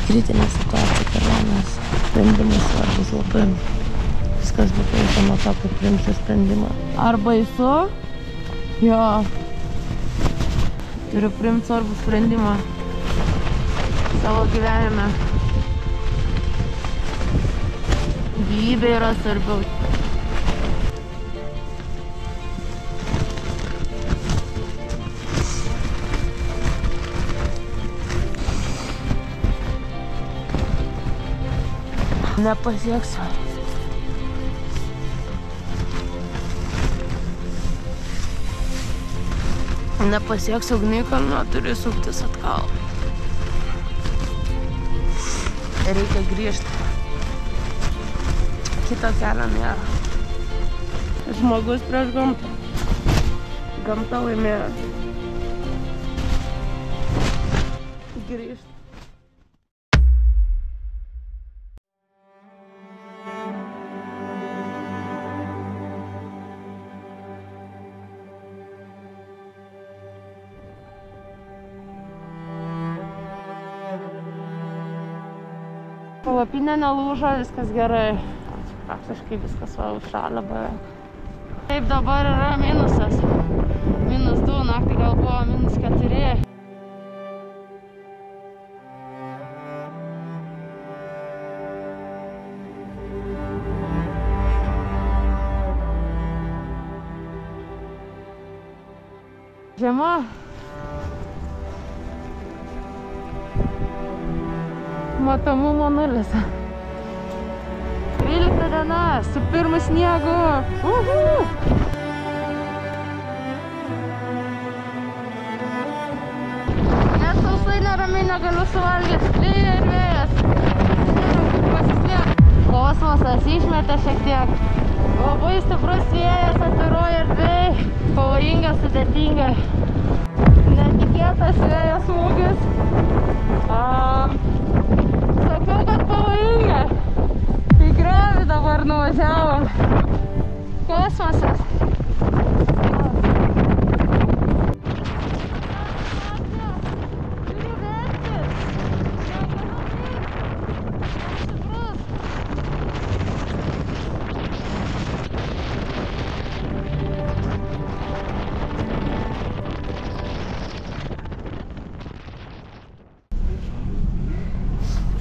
Kritinė situacija kelionės. Sprendimas svarbus labai. Viskas priklauso nuo to, kaip priimsi sprendimą. Ar baisu? Jo. Turiu priimti svarbų sprendimą savo gyvenime. Gyvybė yra svarbiau. Nepasieksiu. Nepasieksiu ugnikalnio, turiu suktis atgal. Reikia grįžti. Kito kelio nėra. Žmogus prieš gamtą. Gamta laimėjo. Grįžti. Palapinė nelūžo, viskas gerai. Praktiškai viskas va užšalė beveik. Taip dabar yra minusas. -2, naktį gal buvo -4. Žiema, matomumo 0. 13 diena su pirmu sniegu. Net sausai neramiai negaliu suvalgyti. Lyja ir vėjas. Kosmosas išmetė šiek tiek. Labai stiprus vėjas atviroj erdvėj. Pavojinga, sudėtinga. Netikėtas vėjo smūgis. Sakau, kad pavojinga. Tai griovį dabar nuvažiavom. Kosmosas.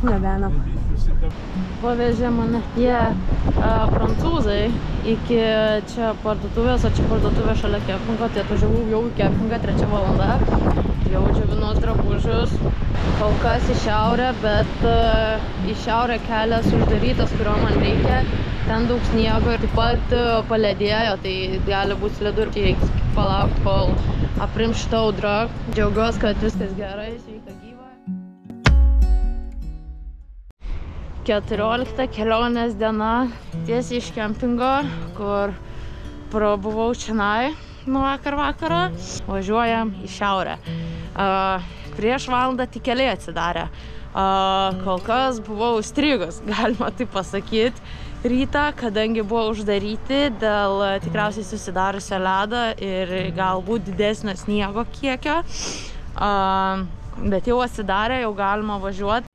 Nebena. Pavežė mane jie prancūzai iki čia parduotuvės, o čia parduotuvė šalia kempingo, tai atvažiavau jau į kempingą 3 valanda. Jau džiovinuos drabužius. Kol kas į šiaurę, bet į šiaurę kelias uždarytas, kurio man reikia. Ten daug sniego ir taip pat paledėjo, tai gali būti slidu ir reiks palaukti, kol aprims šitą audrą. Džiaugiuosi, kad viskas gerai, sveika gyva. 14 kelionės diena tiesiai iš kempingo, kur prabuvau čionai nuo vakaro. Važiuojam į šiaurę. Prieš valandą tik keliai atsidarė. Kol kas buvau užstrigus, galima taip pasakyti, rytą, kadangi buvo uždaryti dėl tikriausiai susidarusio ledo ir galbūt didesnio sniego kiekio. Bet jau atsidarė, jau galima važiuoti.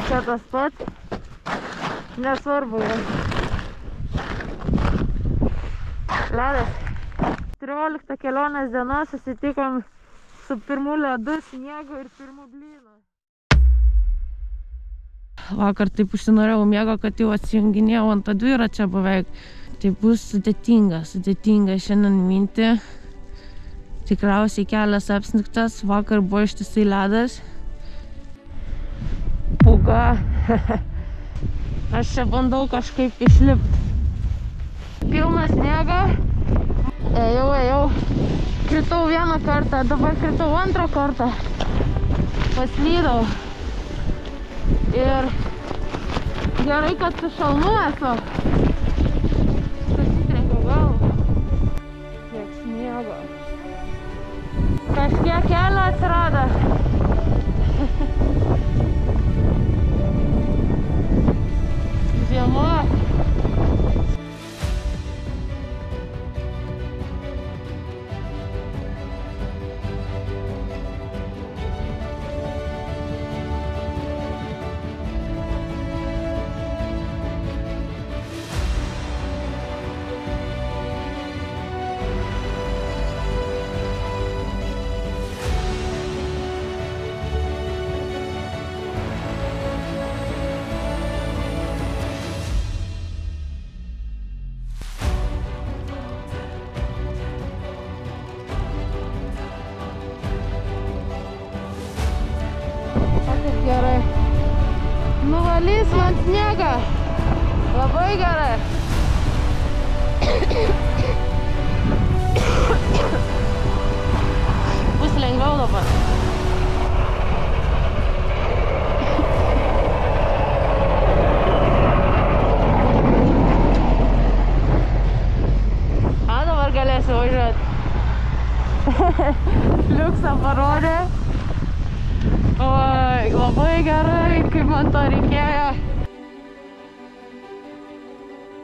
Čia tas pats, nesvarbu yra. Ledas. 14 kelionės diena susitikom su pirmu ledu, sniegu ir pirmu blynu. Vakar taip užsinorėjau miego, kad jau atsijunginėjau ant dviračio beveik. Tai bus sudėtinga šiandien minti. Tikriausiai kelias apsnigtas, vakar buvo ištisai ledas. Pūga. Aš čia bandau kažkaip išlipti. Pilnas sniego. Ėjau. Kritau vieną kartą, dabar kritau antrą kartą. Paslydau. Ir gerai, kad su šalmu esu. Susitrenkiau galvą. Kiek sniego. Kažkiek kelio atsirado. Žiema. Gerai. Nuvalys man sniegą. Labai gerai. Bus lengviau dabar. Dabar galėsiu važiuoti. Liuksą parodė. Oi, labai gerai, kaip man to reikėjo.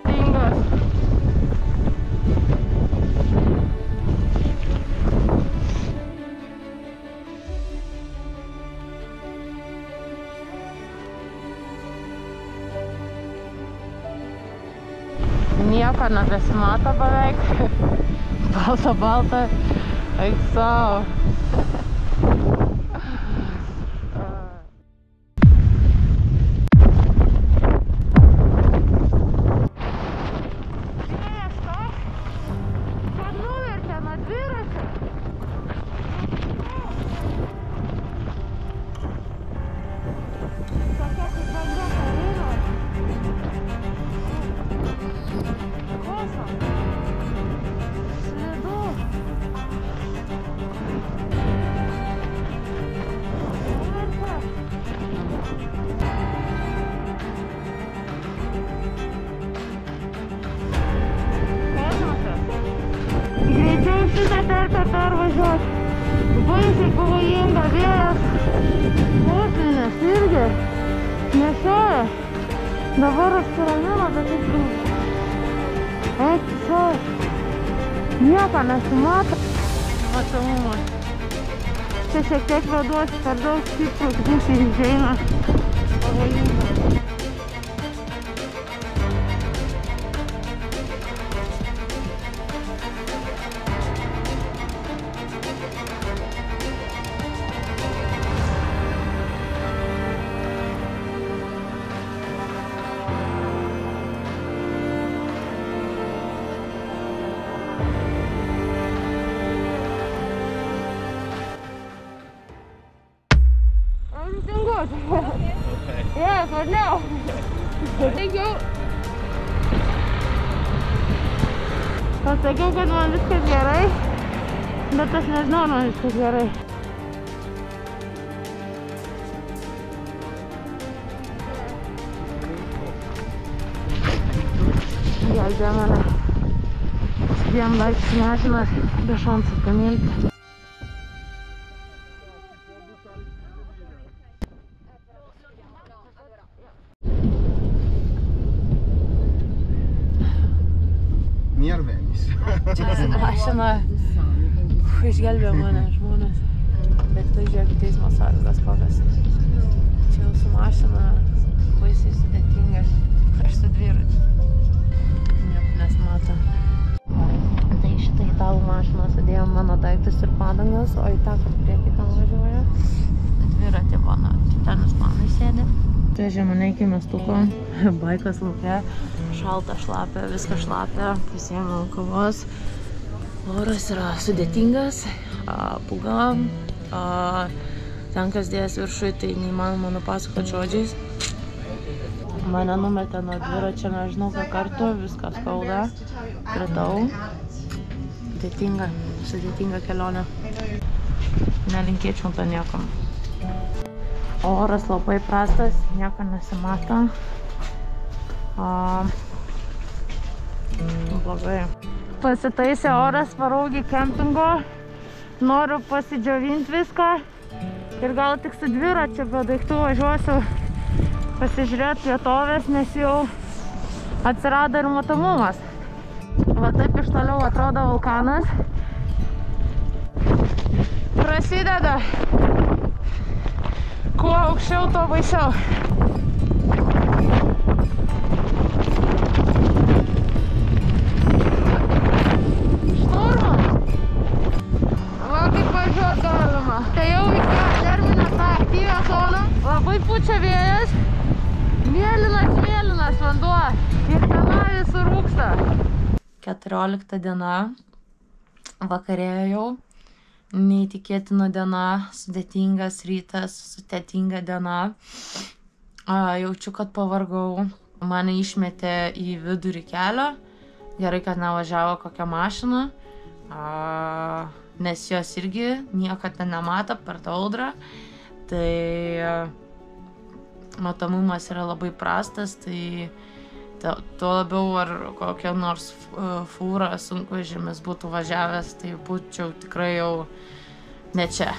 Tingas. nieko nebesimato beveik. Balta, eik savo. Pervažiuoti. Baisiai pavojinga, vėjas, potvynis irgi nešioja. Dabar apsiramino, bet taip grūs. Eik, tiesiog. Nieko nesimato. Matomumas. Čia šiek tiek veduosi per daug stiprus, greitai išeina. Pavojinga. Okay. Yeah, for now. Thank you. Pasakiau, kad man viskas gerai, bet aš nežinau, man viskas gerai. Gelbėjo mane. Dviem laipsnių mašinas, be šansų pamilti. Čia mašina išgelbėjo mane žmonės, bet tai žiūrėk teismo sąlygas kokias. Čia jau su mašina baisiai sudėtinga, aš su dviračiu. Nieko nesimato. Tai šitą italų mašiną sudėjom mano daiktus ir padangas, o į tą, kur priekį ten važiuoja, dviratį mano, čia ten ispanai sėdė. Vežė mane iki miestuko, baikas lauke, šalta, šlapia, viskas šlapia, pasiėmiau kavos. Oras yra sudėtingas, pūga, ten kas dėjęs viršui, tai neįmanoma nupasakoti žodžiais. Mane numetė nuo dviračio, nežinau ką kartų, viskas skauda, kritau. Sudėtinga kelionė. Nelinkėčiau to niekam. Oras labai prastas, nieko nesimato. Blogai. Pasitaisė oras, varau į kempingo. Noriu pasidžiovinti viską. Ir gal tik su dviračiu be daiktų važiuosiu pasižiūrėti vietovės, nes jau atsirado ir matomumas. Va taip iš toliau atrodo vulkanas. Prasideda. Kuo aukščiau, tuo baisiau. Šturmas. Va kaip važiuot galima. Tai jau iki terminę tą aktyvią zoną. Labai pučia vėjas. Mėlynas vanduo. Ir tenai visur rūksta. 14 diena. Vakarėjo jau. Neįtikėtina diena, sudėtingas rytas, sudėtinga diena. Jaučiu, kad pavargau. Mane išmetė į vidurį kelio. Gerai, kad nevažiavo kokią mašiną. Nes jos irgi niekad nemato per tą audrą. Tai matomumas yra labai prastas. Tai tuo labiau, ar kokia nors fūra sunkvežimis būtų važiavęs, tai būčiau tikrai jau ne čia.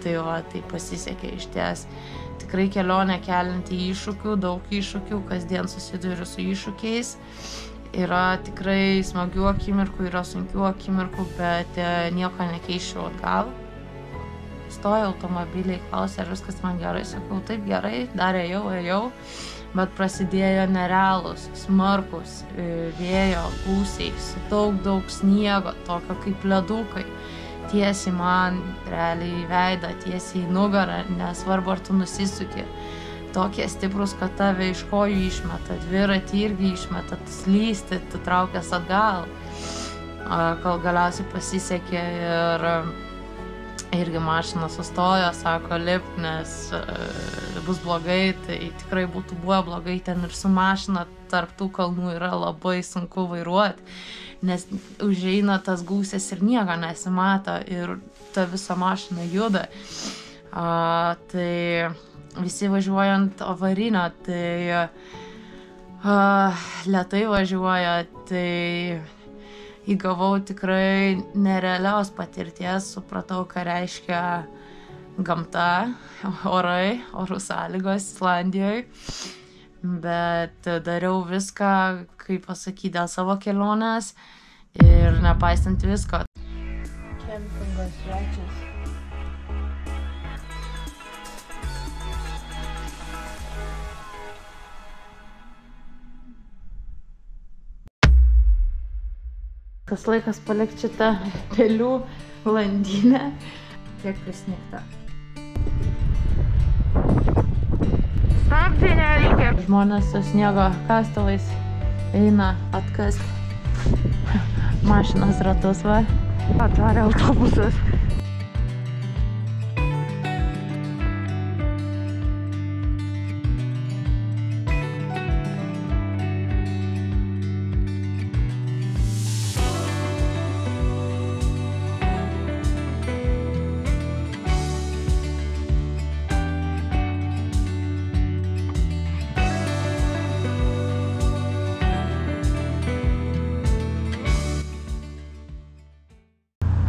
Tai va, tai pasisekė išties. Tikrai kelionė kelinti iššūkių, daug iššūkių, kasdien susiduriu su iššūkiais. Yra tikrai smagių akimirkų, yra sunkių akimirkų, bet nieko nekeičiau atgal. sustojo automobiliai, klausė, ar viskas man gerai. Sakau, taip gerai, dar ėjau, bet prasidėjo nerealūs, smarkus vėjo gūsiai, su daug sniego, tokio kaip ledukai. Tiesiai man, realiai į veidą, tiesiai į nugarą, nesvarbu, ar tu nusisuki. Tokie stiprus, kad tave iš kojų išmeta, dviratį irgi išmeta, tu slysti, tu traukės atgal. Kol galiausiai pasisekė ir irgi mašina sustojo, sako, lip, nes bus blogai, tai tikrai būtų buvę blogai ten ir su mašina tarp tų kalnų yra labai sunku vairuoti, nes užeina tas gūsis ir nieko nesimato ir ta visa mašina juda. Tai visi važiuojant avarinio, tai lėtai važiuoja, tai įgavau tikrai nerealios patirties, supratau, ką reiškia gamta, orai, orų sąlygos Islandijoje, bet dariau viską, kaip pasakyti, dėl savo kelionės ir nepaisant visko. Kempingo svečias. Kas laikas palikti šitą pelių landynę, kiek prisnigta. Stabdžiai nereikia. Žmonės su sniego kastuvais eina atkasti mašinos ratus, va. Atvarė autobusas.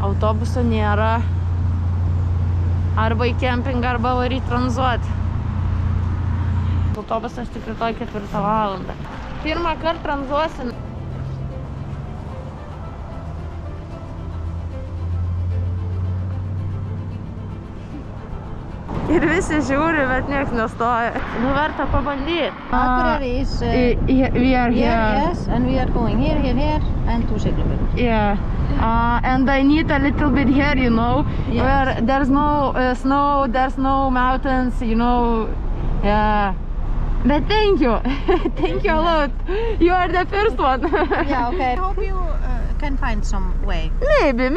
Autobuso nėra, arba į kempingą, arba varyti tranzuoti. Autobusas tik rytoj 4 valandą. Pirmą kartą tranzuosim. Ir visi žiūri, bet nieks nestoja. Nu, verta pabandyti. Akureyri is We are here. yes, and we are going here, and to Siglufjörður. Yeah. And I need a little bit here, you know, Yes. where there's no snow, there's no mountains, you know. Yeah. But thank you. Thank you a lot. You are the first one. Yeah, okay. I hope you can find some way. Maybe.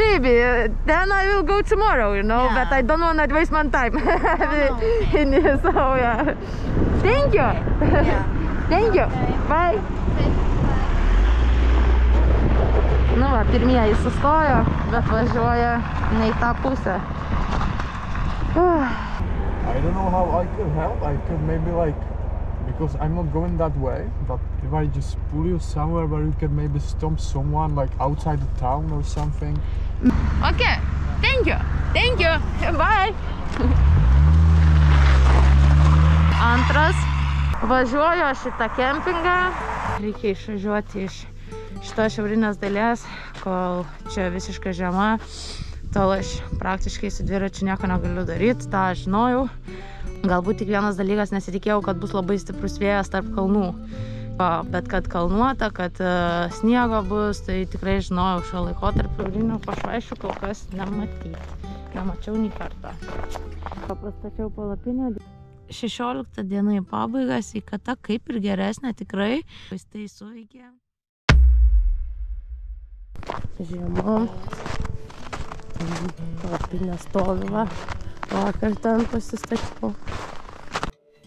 Then I will go tomorrow, you know, Yeah. but I don't want to waste my time. So, yeah. Thank you. Yeah. Thank you. Bye. Nu va, pirmieji sustojo, bet važiuoja ne į tą pusę. I don't know how I could help. I could maybe because I'm not going that way, but if I just pull you somewhere where you can maybe stop someone outside the town or something. Okay, thank you. Bye. Antras. Važiuoju šitą kempingą. Reikia išvažiuoti iš šitos šiaurinės dalies, kol čia visiškai žiema, tol aš praktiškai su dviračiu nieko negaliu daryti, tą aš žinojau. Galbūt tik vienas dalykas, nesitikėjau, kad bus labai stiprus vėjas tarp kalnų. Bet kad kalnuota, kad sniego bus, tai tikrai žinojau šio laikotarpio šiaurinių pašvaišių kol kas nematyti. Nemačiau nei kartą. Pastačiau palapinę. 16 diena į pabaigą, sveikata kaip ir geresnė tikrai. Vaistai suveikė. Žiema. Palapinė stovi, va. Vakar ten pasistačiau.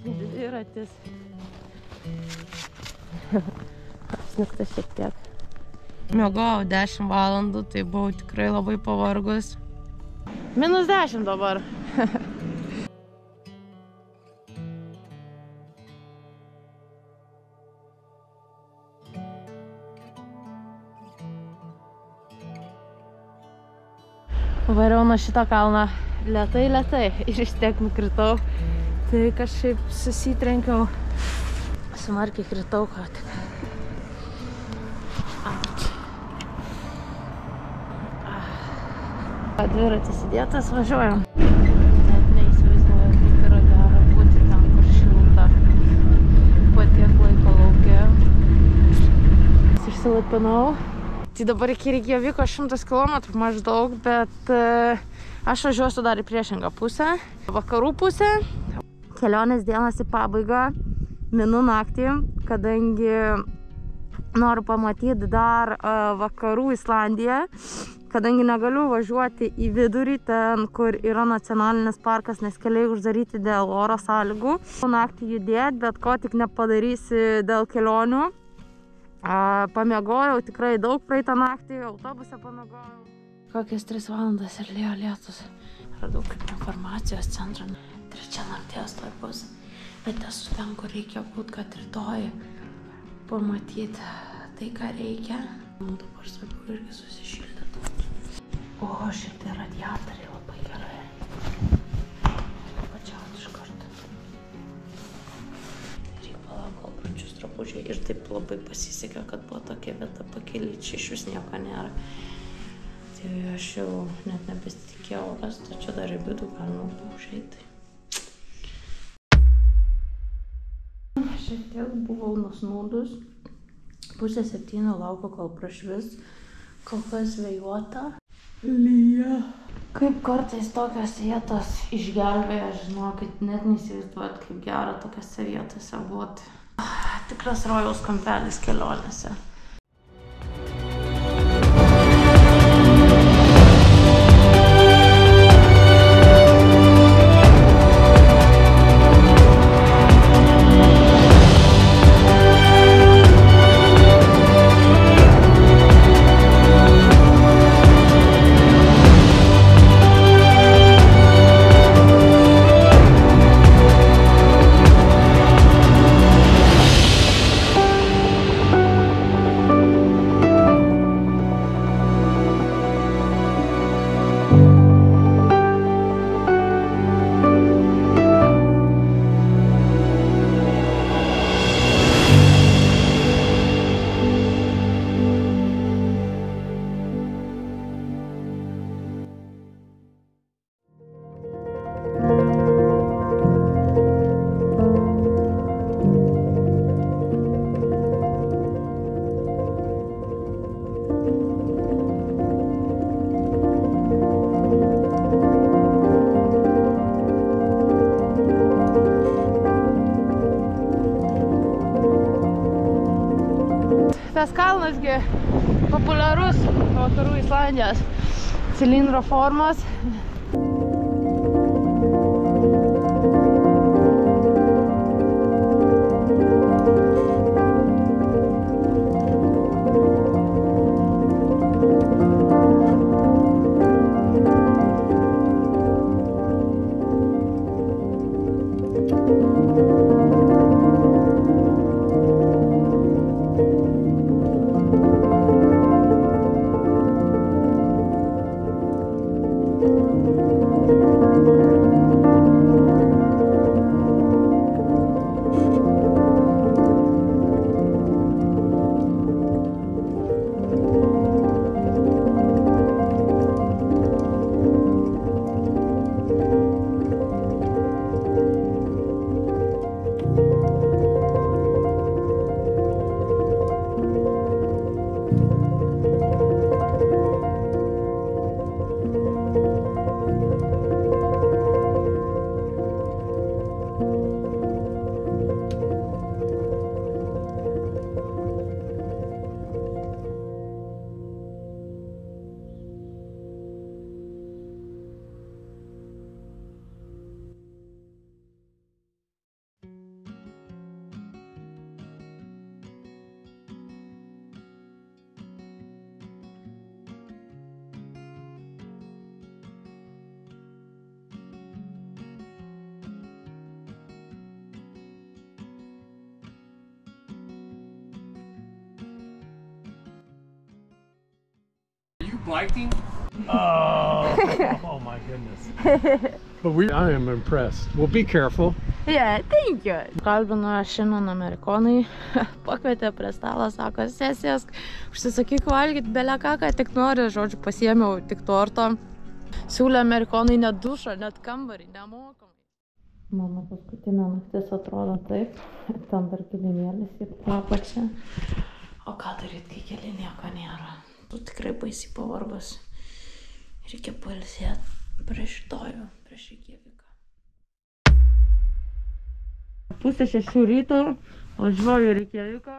Dviratis. Apsnigta šiek tiek. Miegojau 10 valandų, tai buvau tikrai labai pavargus. -10 dabar. Variau nuo šito kalną lėtai ir iš tiek nukritau. Tai kažkaip susitrenkiau. Smarkiai kritau, ką tik. Dviratis įdėtas, važiuojam. išsilipinau. Tai dabar iki Reikjaviko 100 km maždaug, bet aš važiuosiu dar į priešingą pusę, vakarų pusę. Kelionės dienas į pabaigą, minu naktį, kadangi noriu pamatyti dar vakarų Islandiją, kadangi negaliu važiuoti į vidurį, ten, kur yra nacionalinis parkas, nes keliai uždaryti dėl oro sąlygų. Naktį judėti, bet ko tik nepadarysi dėl kelionių. Pamiegojau tikrai daug praeitą naktį, autobuse pamiegojau. Kokias 3 valandas ir lėjo lietus. Radau kaip informacijos centrą. 3 nakties toj bus. Bet esu ten, kur reikia būt, kad rytoj pamatyti tai, ką reikia. Dabar svarbu irgi susišildyti. O, šiaip tai radiatoriai labai gerai. Pačiauti iš karto. Reikia palauk, gal pradžius drabužiai. Ir taip labai pasisekė, kad buvo tokia vieta pakilti, čia iš vis nieko nėra. Tai aš jau net nebesitikėjau, kas čia dar į vidų galima buvo užeiti. Šiek tiek buvau nusnūdus. 6:30 laukiu, kol prašvis. Kol kas vėjuota. Lyja. Kaip kartais tokios vietos išgelbėja, žinokit, net neįsivaizduojat, kaip gera tokiose vietose būti. Tikras rojaus kampelis kelionėse. Tas kalnasgi populiarus vakarų Islandijos cilindro formos. Biting? Oh my goodness. But I am impressed. Well, be careful. Yeah, thank you. Kalbino šiandien amerikonai, pakvietė prie stalo, sako, sesijas, užsisakyk valgyti belę ką tik nori, žodžiu, pasiėmiau tik torto. Siūlė amerikonai net dušą, net kambarį, nemokamai. Mano paskutinė naktis atrodo taip, ten dar kilimėlis ir apačia. O ką daryt, kai keli nieko nėra? Tu tikrai baisiai pavargus. Reikia pailsėti prieš rytojų, prieš Reikjaviką. 5:30 ryto, važiuoju į Reikjaviką.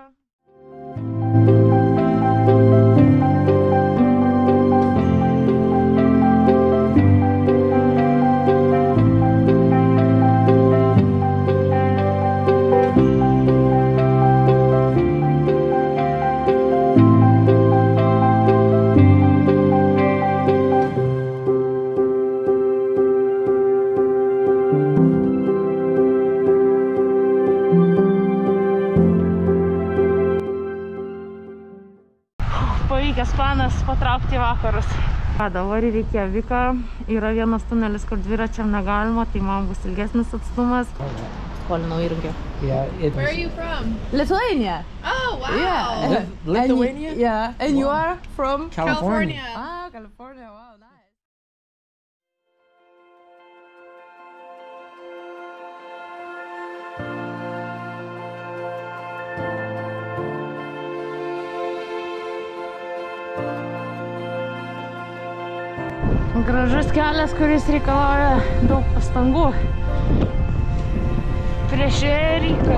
Pavykęs planas patraukti į vakarus. Dabar į Reikjaviką yra vienas tunelis, kur dviračiam negalima, tai man bus ilgesnis atstumas. Skolinau įrangę. Where are you from? Lithuania. Oh, wow. Yeah. Lithuania? Yeah. And you are from? California. Ah, California. Wow, nice. Gražus kelias, kuris reikalauja daug pastangų. Prieš Ryką.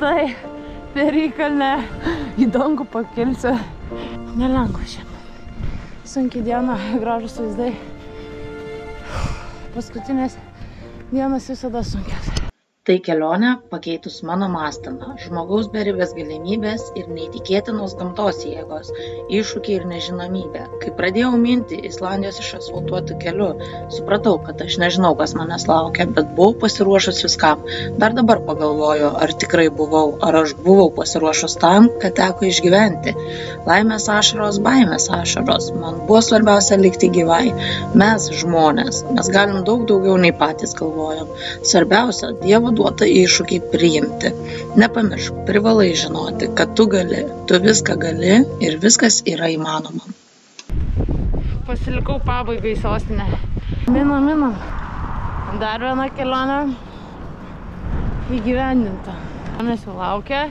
Tai per įkalnę į dangų pakilsiu. Nelengva šiandien. Sunki diena, gražus vaizdai. Paskutinės dienos visada sunkios. Tai kelionė pakeitus mano mąstymą, žmogaus beribės galimybės ir neįtikėtinos gamtos jėgos, iššūkiai ir nežinomybė. Kai pradėjau minti Islandijos išasfaltuotų keliu, supratau, kad aš nežinau, kas manęs laukia, bet buvau pasiruošus viskam. Dar dabar pagalvoju, ar tikrai buvau, ar aš buvau pasiruošus tam, kad teko išgyventi. Laimės ašaros, baimės ašaros. Man buvo svarbiausia likti gyvai. Mes, žmonės, mes galim daug daugiau nei patys galvojam. Svarbiausia, Dievo duotą iššūkį priimti. Nepamiršk, privalai žinoti, kad tu gali, tu viską gali ir viskas yra įmanoma. Pasilikau pabaigai sostinę. Minam. Dar viena kelionė įgyvendinta. Manęs jau laukia.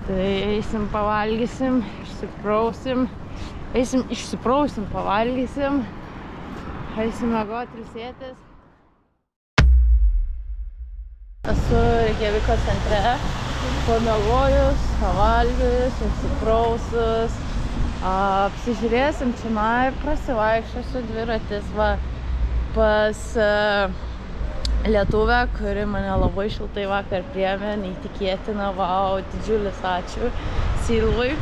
Tai eisim, pavalgysim, išsiprausim, pavalgysim, eisim miegoti, ilsėtis. Esu Reikjaviko centre, pamiegojus, pavalgius, išsiprausus, apsižiūrėsim čionai, prasivaikščiosiu dviratis pas lietuvę, kuri mane labai šiltai vakar priėmė, neįtikėtina, vau, didžiulis ačiū Silvui.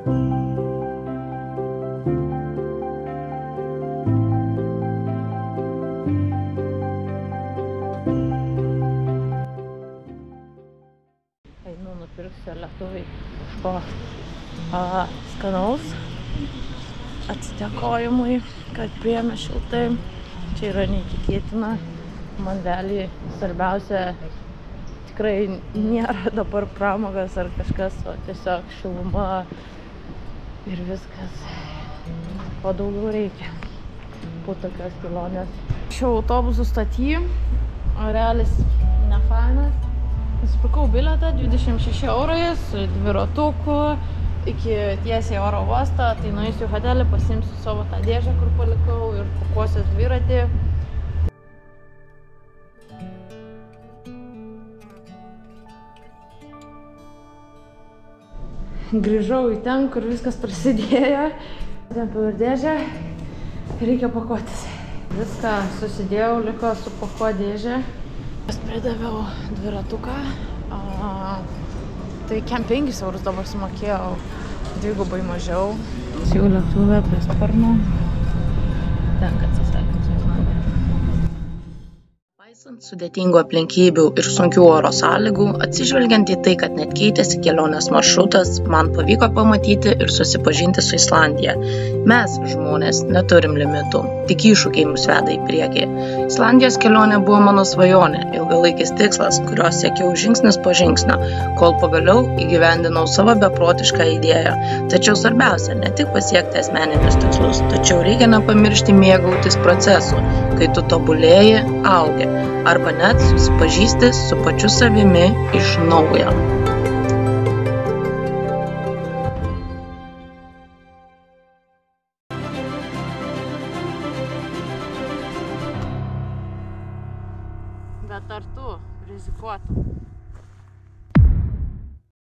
Einu nupirksiu lietuviai kažko skanaus atsidėkojimui, kad priėmė šiltai. Čia yra neįtikėtina. Man realiai svarbiausia tikrai nėra dabar pramogas ar kažkas, o tiesiog šiluma ir viskas. Ko daugiau reikia po tokios kelionės. Šiuo autobusų staty, o realis nefainas. Nusipirkau bilietą 26 eurais su dviratuku iki tiesiai oro uostą, tai nueisiu į hotelį, pasiimsiu savo tą dėžę, kur palikau ir pakuosiu dviratį. Grįžau į ten, kur viskas prasidėjo. Tempiau ir dėžę, reikia pakuotis. Viską susidėjau, liko supakuoti dėžę. Pridaviau dviratuką, tai kem 5 eurus dabar sumokėjau, dvigubai mažiau. Jau lėktuvė prie sparno, tenka atsisveikinti su Islandija. Paisant sudėtingų aplinkybių ir sunkių oro sąlygų, atsižvelgiant į tai, kad net keitėsi kelionės maršrutas, man pavyko pamatyti ir susipažinti su Islandija. Mes, žmonės, neturim limitų, tik iššūkiai mus veda į priekį. Islandijos kelionė buvo mano svajonė, ilgalaikis tikslas, kurio siekiau žingsnis po žingsnio, kol pagaliau įgyvendinau savo beprotišką idėją. Tačiau svarbiausia, ne tik pasiekti asmeninius tikslus, tačiau reikia nepamiršti mėgautis procesu, kai tu tobulėji, augi, arba net susipažįsti su pačiu savimi iš naujo. Bet ar tu rizikuotum?